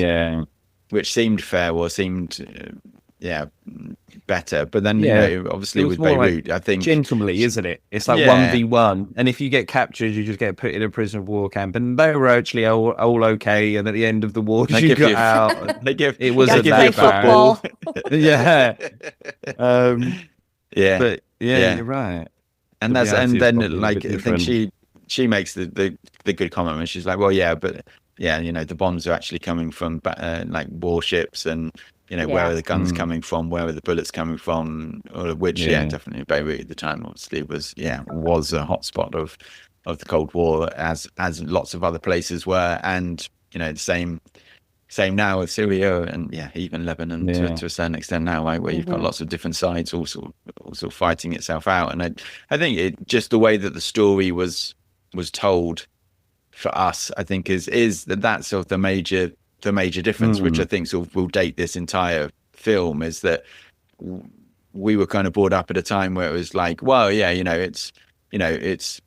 fair or seemed better. But then obviously with Beirut, I think gentlemanly, isn't it? It's like 1v1, and if you get captured, you just get put in a prisoner of war camp, and they were actually all okay. And at the end of the war, you got out. It was a football. But you're right. And then like I think she makes the good comment when she's like, well, but the bombs are actually coming from like warships, and where are the guns coming from, where are the bullets coming from, all of which definitely Beirut at the time obviously was a hotspot of the Cold War, as lots of other places were, and the same now with Syria and even Lebanon to a certain extent now, right, where you've got lots of different sides also fighting itself out. And I think it just the way that the story was told for us, I think is that's sort of the major difference, which I think sort of will date this entire film, is that we were kind of brought up at a time where it was like, well, it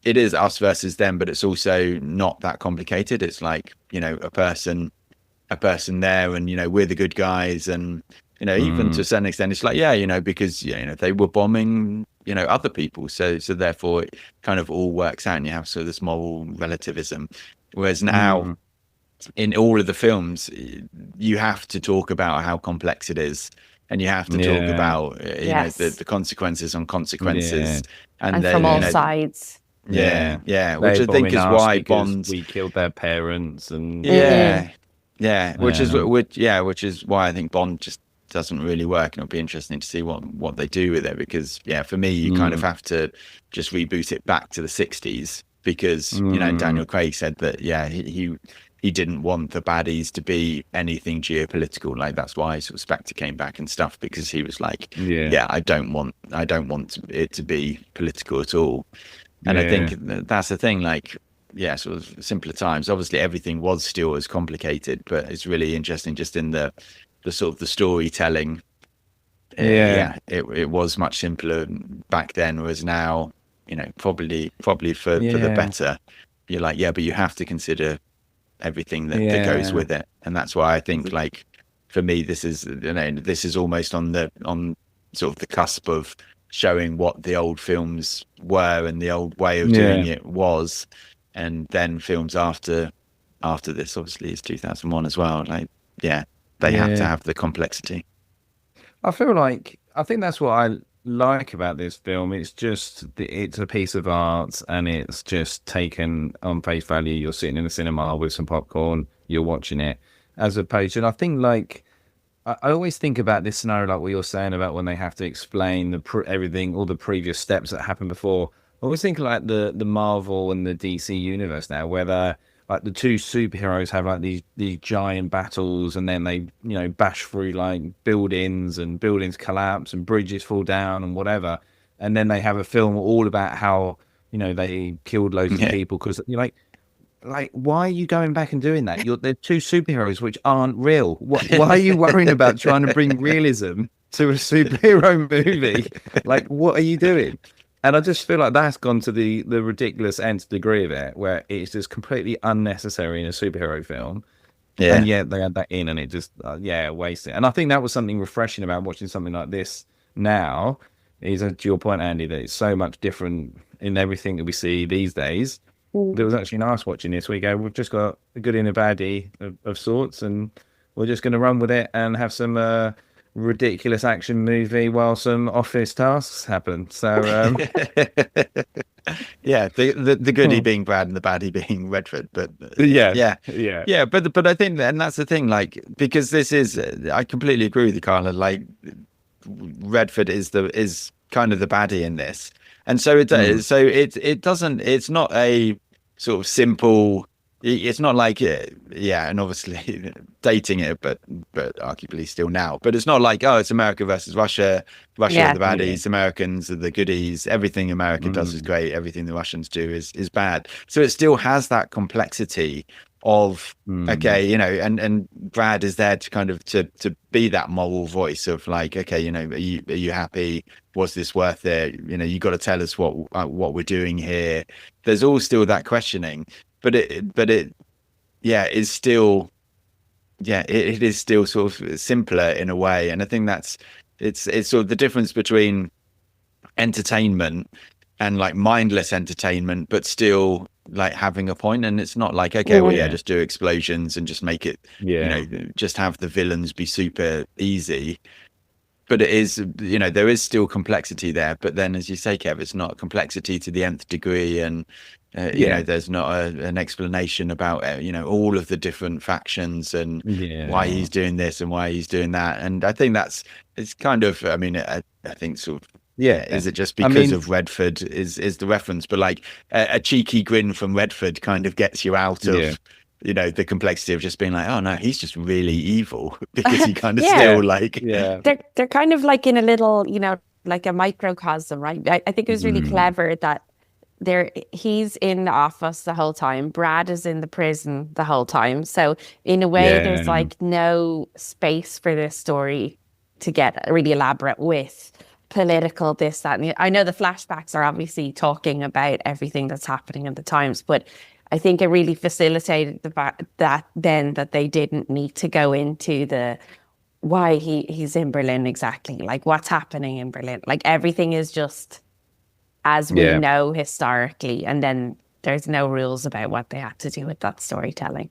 is us versus them, but it's also not that complicated. It's like, a person there, and we're the good guys, and even to a certain extent it's like because they were bombing other people, so therefore it kind of all works out, and you have sort of this moral relativism. Whereas now in all of the films you have to talk about how complex it is, and you have to talk about the consequences on consequences, and from all sides. Which I think is why Bond, we killed their parents, and which is why I think Bond just doesn't really work, and it'll be interesting to see what they do with it, because for me you kind of have to just reboot it back to the 60s, because Daniel Craig said that he didn't want the baddies to be anything geopolitical. Like that's why sort of Spectre came back and stuff, because he was like, I don't want it to be political at all. And I think that's the thing, like, sort of simpler times. Obviously everything was still as complicated, but it's really interesting just in the sort of the storytelling. It was much simpler back then, whereas now, probably for the better. you're like, yeah, but you have to consider everything that goes with it. And that's why I think, like, for me, this is, this is almost on sort of the cusp of showing what the old films were and the old way of doing it was. And then films after this, obviously, is 2001 as well. Like, they have to have the complexity. I think that's what I like about this film. It's just, it's a piece of art, and it's just taken on face value. You're sitting in a cinema with some popcorn, you're watching it, as opposed to, and I think, like, I always think about this scenario, like what you're saying about when they have to explain everything, all the previous steps that happened before. I always think like the Marvel and the DC universe now, where they're like the two superheroes have like these giant battles, and then they bash through like buildings, and buildings collapse and bridges fall down and whatever, and then they have a film all about how they killed loads of people, because you're like, why are you going back and doing that? They're two superheroes which aren't real. Why are you worrying about trying to bring realism to a superhero movie? Like, what are you doing? And I just feel like that's gone to the ridiculous nth degree of it, where it's just completely unnecessary in a superhero film. Yeah. And yet they had that in, and it just, wasted it. And I think that was something refreshing about watching something like this now, is, to your point, Andy, that it's so much different in everything that we see these days. It was actually nice watching this. We go, we've just got a good and a baddie of sorts, and we're just going to run with it and have some ridiculous action movie while some office tasks happen. So the goodie being Brad and the baddie being Redford. But but I think, and that's the thing, like, because this is, I completely agree with you, Carla, like, Redford is kind of the baddie in this, and so it it's not a sort of simple, it's not like and obviously dating it, but arguably still now, but it's not like, oh, it's America versus Russia are the baddies, Americans are the goodies, everything America does is great, everything the Russians do is bad. So it still has that complexity of and Brad is there to kind of to be that moral voice of like, okay, are you happy? Was this worth it? You got to tell us what we're doing here. There's all still that questioning, but it is still it is still sort of simpler in a way. And I think it's sort of the difference between entertainment and like mindless entertainment, but still like having a point. And it's not like, okay, just do explosions and just make it, just have the villains be super easy. But it is, there is still complexity there. But then, as you say, Kev, it's not complexity to the nth degree. And, there's not an explanation about, all of the different factions and why he's doing this and why he's doing that. And I think it's kind of, I mean, I think sort of, is it just because of Redford is the reference? But like a cheeky grin from Redford kind of gets you out of, the complexity of just being like, oh no, he's just really evil, because he kind of still like, they're kind of like in a little, like a microcosm, right? I think it was really clever that he's in the office the whole time. Brad is in the prison the whole time. So in a way, there's like no space for this story to get really elaborate with political this, that, and I know the flashbacks are obviously talking about everything that's happening at the times, but I think it really facilitated the fact that they didn't need to go into the why he's in Berlin exactly, like what's happening in Berlin. Like everything is just as we know historically, and then there's no rules about what they had to do with that storytelling.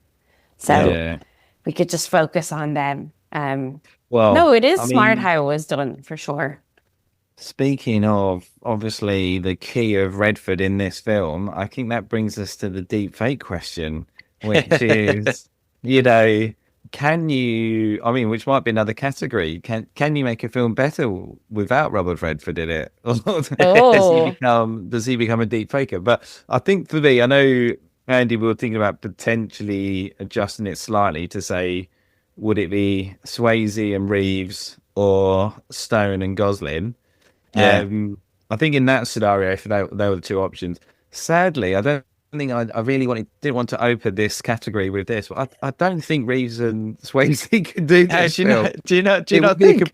So we could just focus on them. No, it is smart how it was done, for sure. Speaking of, obviously, the key of Redford in this film, I think that brings us to the deep fake question, which is, can you, which might be another category, can you make a film better without Robert Redford in it? Does he become a deep faker? But I think for me, I know, Andy, we were thinking about potentially adjusting it slightly to say, would it be Swayze and Reeves or Stone and Gosling? I think in that scenario, if they were the two options, sadly, I don't think I really didn't want to open this category with this. But I don't think Reeves and Swayze could do this. Do you not think? It'd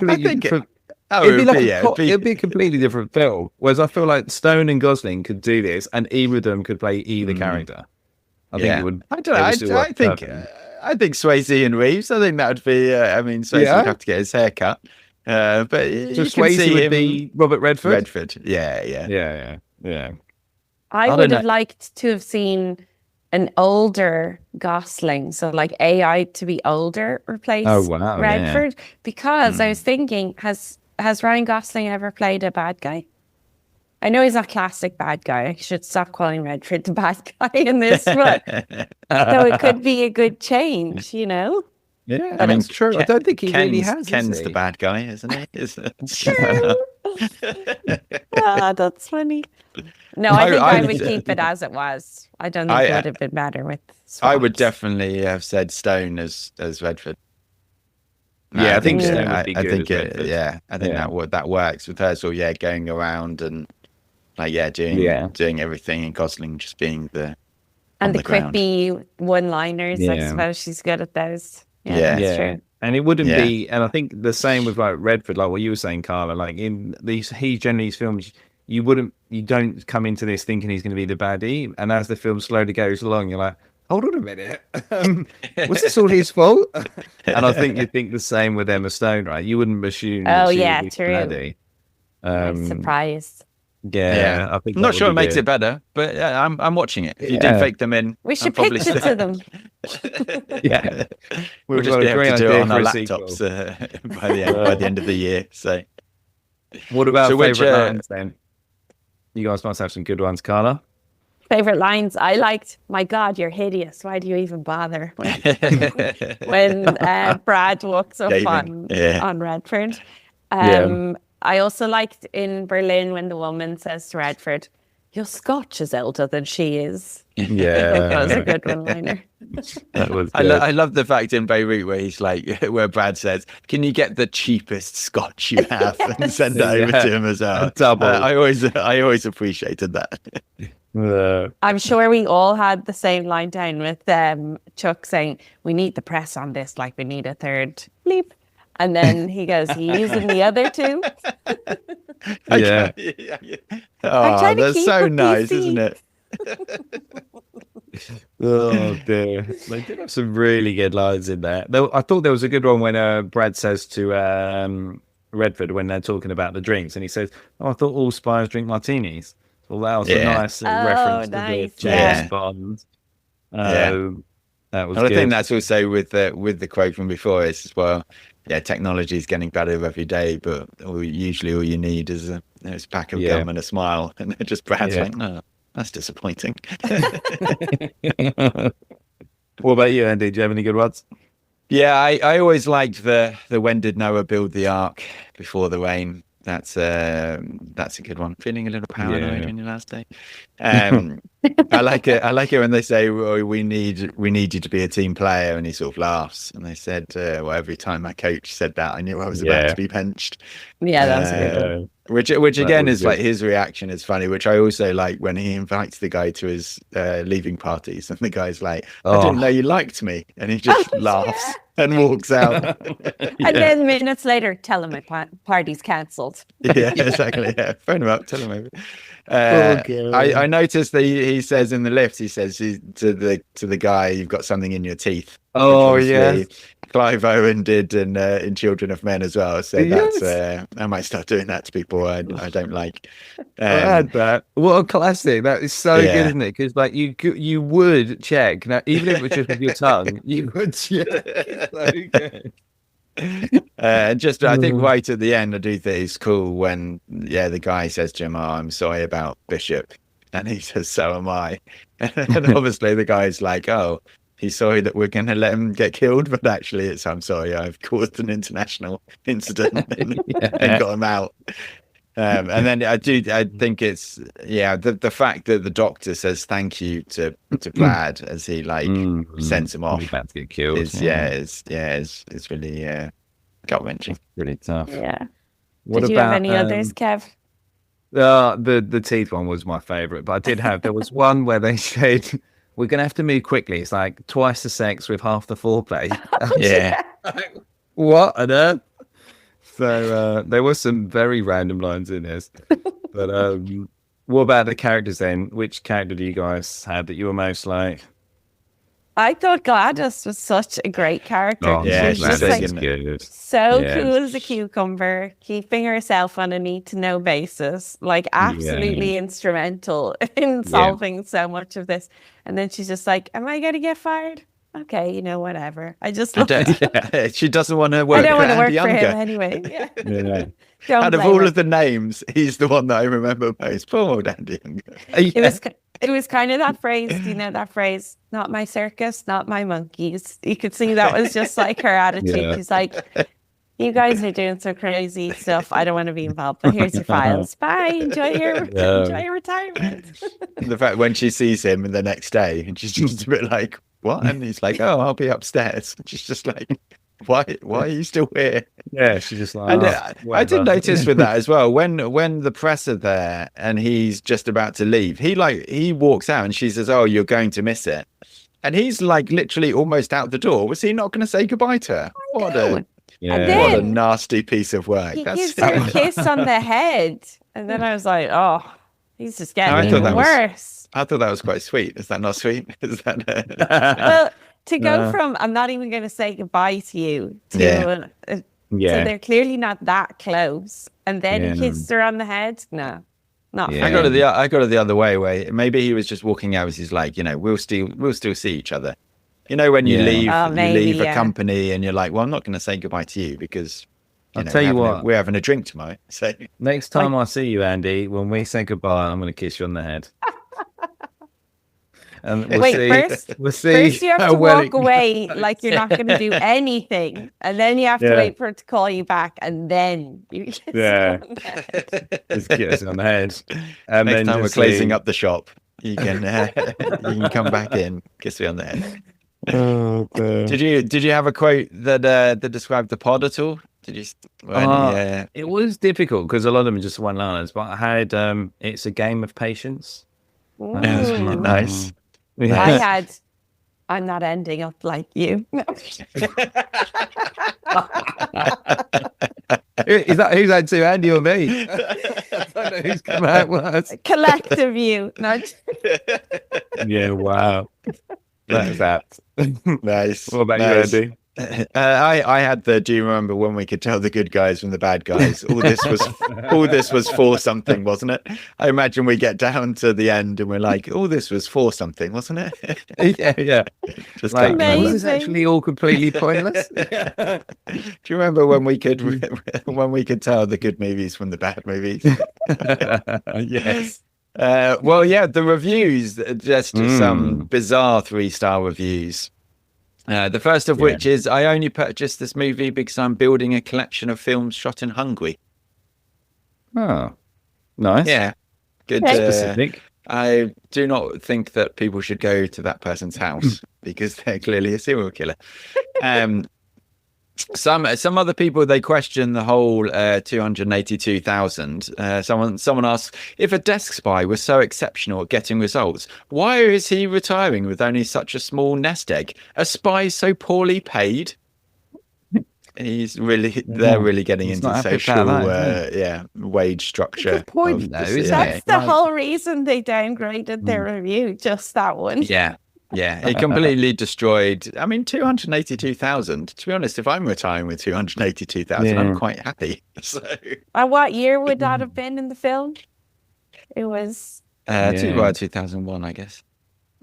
be a completely different film. Whereas I feel like Stone and Gosling could do this, and either of them could play either character. I think it would. I don't know. I think Swayze and Reeves. I think that would be. I mean, Swayze would have to get his hair cut. But So you can Swayze see would him, be Robert Redford. Redford. Yeah. I would have liked to have seen an older Gosling, so like AI to be older replace Redford, because I was thinking, has Ryan Gosling ever played a bad guy? I know he's not classic bad guy. I should stop calling Redford the bad guy in this one. So it could be a good change, you know? Yeah, I mean, it's true. I don't think he really has. Ken's the bad guy, isn't he? That's funny. No, I think I would keep it as it was. I don't think it would have been better with swaps. I would definitely have said Stone as Redford. Yeah, I think Stone I would be good. I think that works with her. So going around and doing everything, and Gosling just being the quippy one-liners. I suppose she's good at those. Yeah, that's true. And it wouldn't be, and I think the same with like Redford, like what you were saying, Carla. Like in these films, you don't come into this thinking he's going to be the baddie, and as the film slowly goes along, you're like, hold on a minute, was this all his fault? And I think you think the same with Emma Stone, right? You wouldn't assume. Oh yeah, true. Baddie. I'm surprised. Yeah, I think I'm not sure it makes it better, but I'm watching it. If you did fake them in, we should pitch it to them. We'll just be able to do it on our laptops by the end of the year. So, what about favorite lines then? You guys must have some good ones, Carla. Favorite lines I liked. My God, you're hideous. Why do you even bother? When Brad walks up on Redford. I also liked in Berlin when the woman says to Redford, "Your Scotch is older than she is." Yeah, that was a good one-liner. That was. I love the fact in Beirut where he's like, where Brad says, "Can you get the cheapest Scotch you have and send it over to him as well?" Double. I always appreciated that. I'm sure we all had the same line down with Chuck saying, "We need the press on this, like we need a third bleep." And then he goes, "He's in the other two." Yeah. Oh, that's so nice, isn't it? Oh dear, they did have some really good lines in there. I thought there was a good one when Brad says to Redford when they're talking about the drinks, and he says, "Oh, I thought all spies drink martinis." Well, that was a nice reference to the James Bond. That was. I think that's also with the quote from before is as well. Yeah, technology is getting better every day, but usually all you need is a pack of gum and a smile, and they're just Brad's like, "No, that's disappointing." What about you, Andy? Do you have any good ones? Yeah, I always liked the when did Noah build the ark before the rain. That's a good one. Feeling a little paranoid on your last day. I like it. I like it when they say, well, "We need you to be a team player," and he sort of laughs. And they said, "Well, every time my coach said that, I knew I was about to be benched." Yeah, that was a good one. Which again is good. Like his reaction is funny, which I also like when he invites the guy to his leaving parties, and the guy's like, "I didn't know you liked me," and he just laughs and walks out. And then minutes later, tell him my party's cancelled. Yeah, exactly. Yeah, phone him up, tell him over. I noticed that he says in the lift, he says to the guy, "You've got something in your teeth." Oh yeah. Clive Owen did in Children of Men as well. So that's I might start doing that to people I don't like. I had that. What a classic! That is so good, isn't it? Because like you would check now, even if it was just with your tongue, you would check. So good. Just I think right at the end, I do think it's cool when the guy says to him, "Oh, I'm sorry about Bishop," and he says, "So am I." And obviously the guy's like, "Oh, he's sorry that we're going to let him get killed, but actually it's, I'm sorry, I've caused an international incident and got him out." And then I think it's the fact that the doctor says thank you to Brad as he sends him off. He's about to get killed. It's really gut wrenching. Really tough. Yeah. Did you have any others, Kev? The teeth one was my favorite, but there was one where they said, "We're going to have to move quickly. It's like twice the sex with half the foreplay." Yeah. What on earth? So there were some very random lines in this. But what about the characters then? Which character do you guys have that you were most like, I thought Gladys was such a great character. Oh, Yeah, She was she's just like good. so Yeah. cool as a cucumber, keeping herself on a need to know basis, like absolutely instrumental in solving so much of this. And then she's just like, "Am I going to get fired? Okay, whatever." I just love it. She doesn't want to I work don't for want to Andy work for him Younger. anyway. Yeah. Yeah. Don't Out of blame all her. of the names, he's the one that I remember most. Poor old Andy Younger. It was kind of that phrase, do you know that phrase? Not my circus, not my monkeys. You could see that was just like her attitude. Yeah. She's like, "You guys are doing some crazy stuff. I don't want to be involved, but here's your files. Bye. Enjoy your retirement." The fact when she sees him the next day and she's just a bit like, "What?" And he's like, "Oh, I'll be upstairs." And she's just like, why are you still here? Yeah, she's just like, And I did notice with that as well, when the press are there and he's just about to leave, he walks out and she says, "Oh, you're going to miss it," and he's like literally almost out the door. Was he not going to say goodbye to her? What a nasty piece of work. He gives her a kiss on the head, and then I was like, "Oh, he's just getting even worse." I thought that was quite sweet. Is that not sweet? Is that well, to go from "I'm not even going to say goodbye to you" to so they're clearly not that close, and then he kissed her on the head. No, not. I got it the other way. Where maybe he was just walking out. He's like, we'll still see each other. When you leave, a company, and you're like, "Well, I'm not going to say goodbye to you because I'll tell you what, we're having a drink tomorrow." So next time I see you, Andy, when we say goodbye, I'm going to kiss you on the head. And we'll see. First you have to walk away like you're not going to do anything, and then you have to wait for it to call you back, and then you kiss on the head. Just kiss on the head. And next time we're closing up the shop, you can come back in, kiss me on the head. Oh, did you have a quote that described the pod at all? Did you? It was difficult because a lot of them are just one-liners, but I had "It's a game of patience." Nice. I had, "I'm not ending up like you." Is that who's had to, Andy or me? I don't know who's come out worse. Collective you. Yeah, wow. That's that. Nice. What about you, Andy? I had the. Do you remember when we could tell the good guys from the bad guys? All this was for something, wasn't it? I imagine we get down to the end and we're like, "All this was for something, wasn't it?" Yeah. Just like, was this actually all completely pointless? Do you remember when we could tell the good movies from the bad movies? Yes. The reviews, just some bizarre 3-star reviews. The first of which is, "I only purchased this movie because I'm building a collection of films shot in Hungary." Oh, nice. Yeah, good. Specific. I do not think that people should go to that person's house because they're clearly a serial killer. Some other people, they question the whole 282,000. Someone asks, "If a desk spy was so exceptional at getting results, why is he retiring with only such a small nest egg? A spy so poorly paid?" They're really getting into social, wage structure. Good point, though. That's the whole reason they downgraded their review. Just that one. Yeah, it completely destroyed. I mean, 282,000. To be honest, if I'm retiring with 282,000, I'm quite happy. So, what year would that have been in the film? It was 2001, I guess.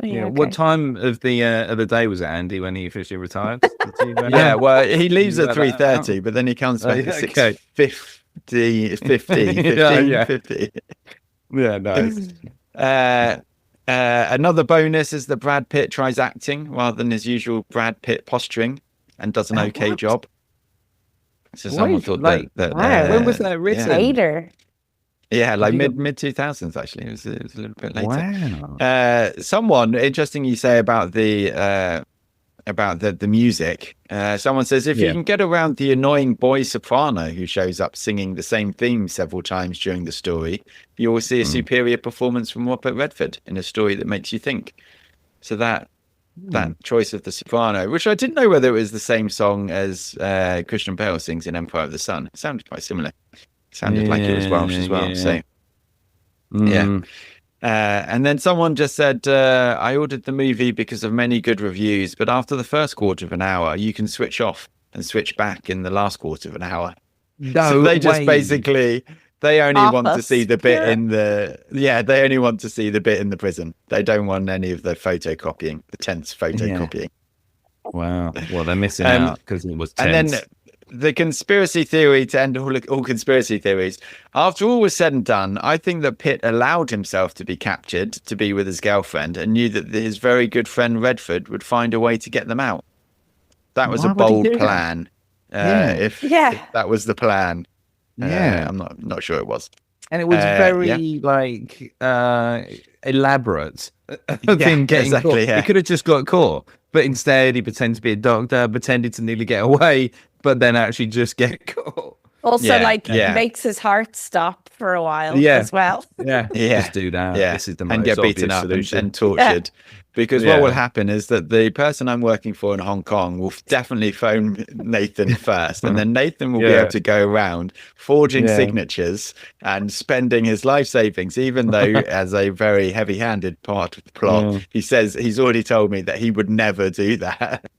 Yeah. Okay. What time of the day was it, Andy, when he officially retired? Well, he leaves at 3:30, but then he comes back at 6:50, 50. Yeah, nice. Another bonus is that Brad Pitt tries acting rather than his usual Brad Pitt posturing and does an okay job. So someone thought that when was that written? Later. Yeah, like mid 2000s actually. It was a little bit later. Wow. Someone interesting you say about the music. Someone says, if you can get around the annoying boy soprano who shows up singing the same theme several times during the story, you will see a superior performance from Robert Redford in a story that makes you think. So that choice of the soprano, which I didn't know whether it was the same song as Christian Bale sings in Empire of the Sun. It sounded quite similar. It sounded like it was Welsh as well. So And then someone just said, I ordered the movie because of many good reviews, but after the first quarter of an hour, you can switch off and switch back in the last quarter of an hour. No so they just way. basically, they only want to see the bit in the, they only want to see the bit in the prison. They don't want any of the photocopying, the tense photocopying. Wow. Well, they're missing out because it was tense. And then the conspiracy theory to end all conspiracy theories. After all was said and done, I think that Pitt allowed himself to be captured to be with his girlfriend and knew that his very good friend Redford would find a way to get them out. That was a bold plan. If that was the plan. I'm not sure it was. And it was very elaborate. Getting caught. He could have just got caught, but instead he pretended to be a doctor, pretended to nearly get away, but then actually just get caught. Also, makes his heart stop for a while as well. Just do that. This is the most and get beaten up and tortured. Because what will happen is that the person I'm working for in Hong Kong will definitely phone Nathan first, and then Nathan will be able to go around forging signatures and spending his life savings, even though as a very heavy-handed part of the plot, he says he's already told me that he would never do that.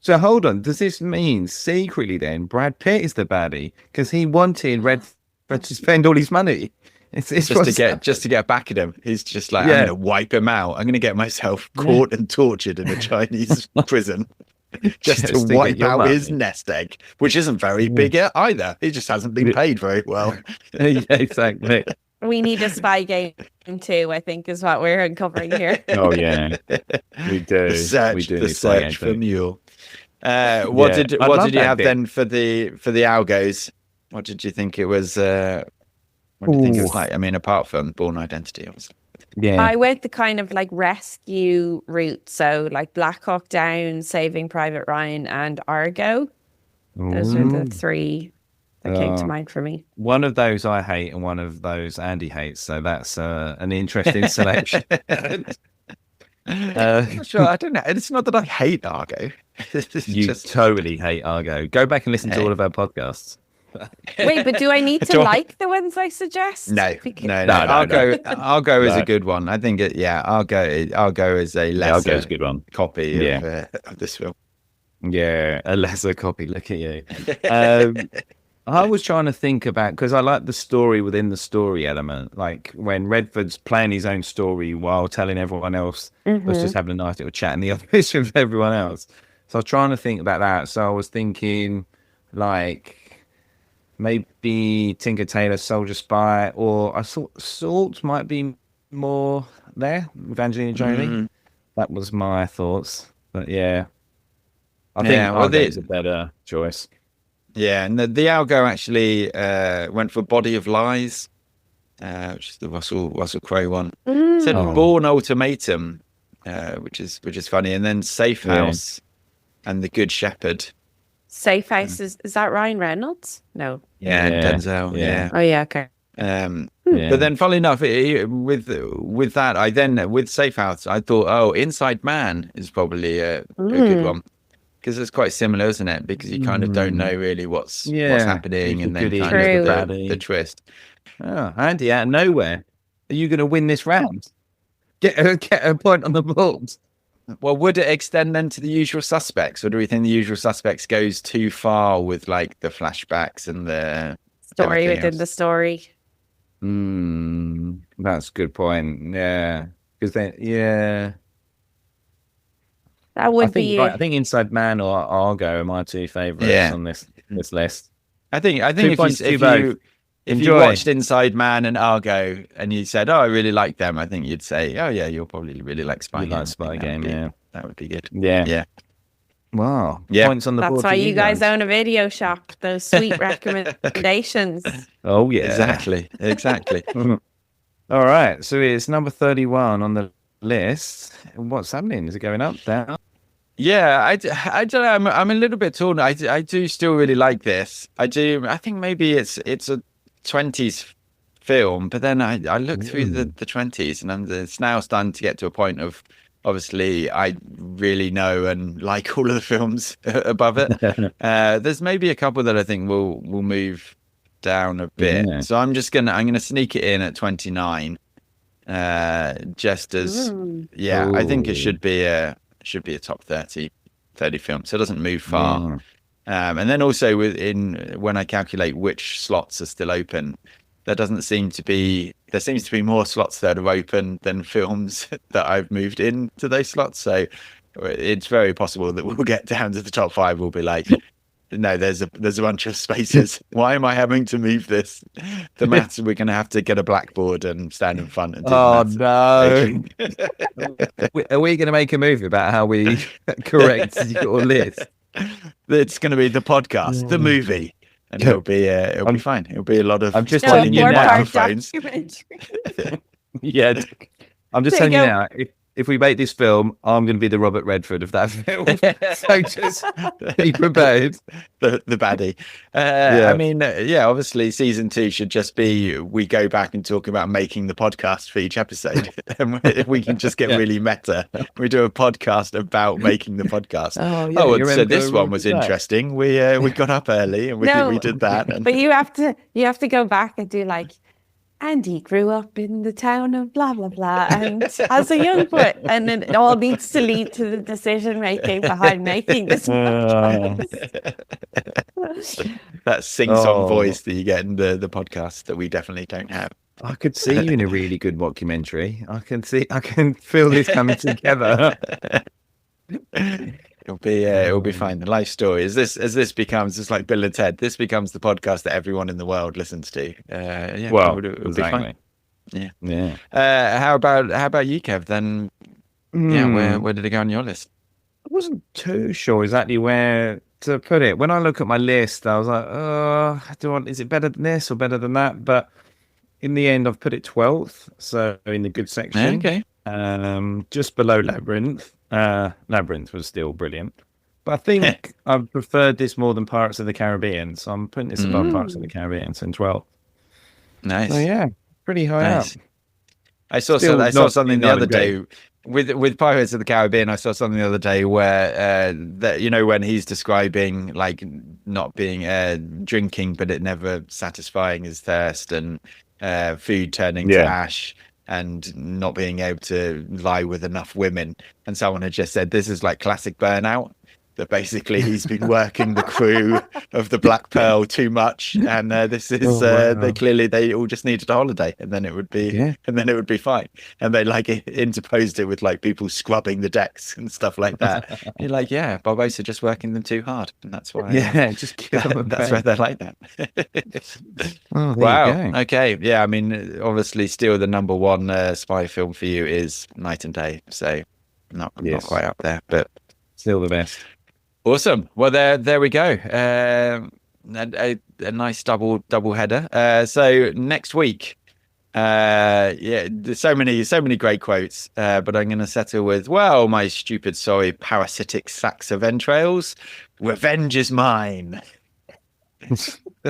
So hold on, does this mean secretly then Brad Pitt is the baddie because he wanted Redford to spend all his money? It's just to get back at him. He's just like, I'm going to wipe him out. I'm going to get myself caught and tortured in a Chinese prison just to wipe out his nest egg, which isn't very big either. He just hasn't been paid very well. Exactly. We need a spy game too, I think, is what we're uncovering here. Oh yeah, we do. The search for Mule. What did you have then for the algos? What did you think it was? What do you think it was like? I mean, apart from Bourne Identity, obviously. I went the kind of like rescue route, so like Black Hawk Down, Saving Private Ryan, and Argo. Those are the three that came to mind for me. One of those I hate, and one of those Andy hates. So that's an interesting selection. Sure, I don't know. It's not that I hate Argo. You totally hate Argo. Go back and listen to all of our podcasts. Wait, but do I need to like the ones I suggest? No. Argo is a good one. I think Argo is a lesser good one. Copy of this film. Yeah, a lesser copy. Look at you. I was trying to think about, because I like the story within the story element, like when Redford's playing his own story while telling everyone else was just having a nice little chat in the office with everyone else. So I was trying to think about that. So I was thinking like maybe Tinker Tailor Soldier Spy, or I thought Salt might be more there with Angelina Jolie. That was my thoughts. But I think Argo is a better choice. Yeah, and the Algo actually went for Body of Lies, which is the Russell Crowe one. Said Bourne Ultimatum, which is funny, and then Safe House and The Good Shepherd. Safe House is that Ryan Reynolds? No. Yeah, and Denzel. Yeah. Oh yeah, okay. But then, funnily enough, with that, with Safe House, I thought, Inside Man is probably a good one. Because it's quite similar, isn't it? Because you kind of don't know really what's happening, and then kind of the twist. Oh, Andy, out of nowhere, are you going to win this round? Get a point on the board. Well, would it extend then to The Usual Suspects, or do we think The Usual Suspects goes too far with like the flashbacks and the story within the story? That's a good point. Yeah, because then that would be. I think Inside Man or Argo are my two favorites on this list. I think if you watched Inside Man and Argo and you said, I really like them, I think you'd say, you'll probably really like Spy Game. Like Spy Game, that would be good. Yeah. Wow. Points on the board. That's why you guys own a video shop. Those sweet recommendations. Oh yeah, exactly. All right, so it's number 31 on the list. What's happening? Is it going up, down? Yeah, I don't know. I'm a little bit torn. I do still really like this. I do. I think maybe it's a 20s film, but then I look through the 20s, and it's now starting to get to a point of, obviously, I really know and like all of the films above it. There's maybe a couple that I think will move down a bit. So I'm gonna sneak it in at 29. Just as I think it should be a top 30 film, so it doesn't move far. And then also when I calculate which slots are still open, there seems to be more slots that are open than films that I've moved into those slots. So it's very possible that we'll get down to the top 5. We'll be like, no, there's a bunch of spaces. Why am I having to move this? The maths, we're going to have to get a blackboard and stand in front and do no. Are we going to make a movie about how we correct your list? It's going to be the podcast, the movie, and it'll be fine. It'll be a lot of. I'm just telling you now. Yeah, I'm just telling you now. If we make this film, I'm going to be the Robert Redford of that film. So just be prepared. The baddie. I mean, obviously season 2 should just be, we go back and talk about making the podcast for each episode. And if we can just get really meta, we do a podcast about making the podcast. So this one was interesting. We got up early and we did that. But you have to go back and do like, and he grew up in the town of blah, blah, blah, and as a young boy, and then it all needs to lead to the decision-making behind making this that sing-song voice that you get in the podcast that we definitely don't have. I could see you in a really good mockumentary. I can feel this coming together. It'll be fine. The life story as this becomes, just like Bill and Ted, this becomes the podcast that everyone in the world listens to. It'll be fine. Yeah. How about you, Kev? Then, where did it go on your list? I wasn't too sure exactly where to put it. When I look at my list, I was like, is it better than this or better than that? But in the end, I've put it 12th, so in the good section. Okay. Just below Labyrinth. Labyrinth was still brilliant, but I think I've preferred this more than Pirates of the Caribbean, so I'm putting this above Pirates of the Caribbean. So in 12. Nice. So pretty high up. I saw something the other day with Pirates of the Caribbean. I saw something the other day where when he's describing like not being drinking, but it never satisfying his thirst, and food turning to ash, and not being able to lie with enough women. And someone had just said, this is like classic burnout, that basically he's been working the crew of the Black Pearl too much. And this is, they all just needed a holiday, and then it would be fine. And they like interposed it with like people scrubbing the decks and stuff like that. You're like, Barbosa just working them too hard. And that's why. Just kill them. That's why they're like that. Wow. Okay. Yeah. I mean, obviously still the number one spy film for you is Night and Day. So not quite up there, but still the best. Awesome. Well, there we go. A nice double header. So next week, there's so many great quotes. But I'm going to settle with, well, my stupid, sorry, parasitic sacks of entrails. Revenge is mine.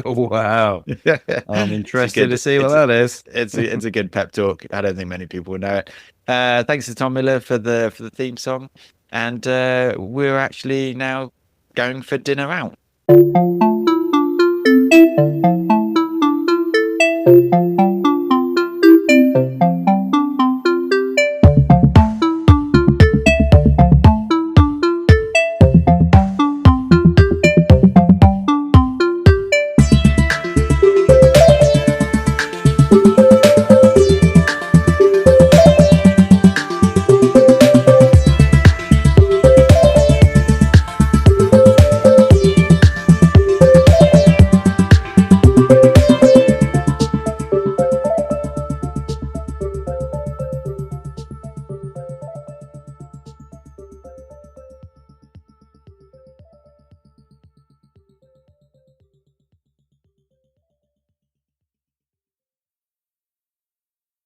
Wow. I'm interested to see what that is. It's a good pep talk. I don't think many people will know it. Thanks to Tom Miller for the theme song. And we're actually now going for dinner out.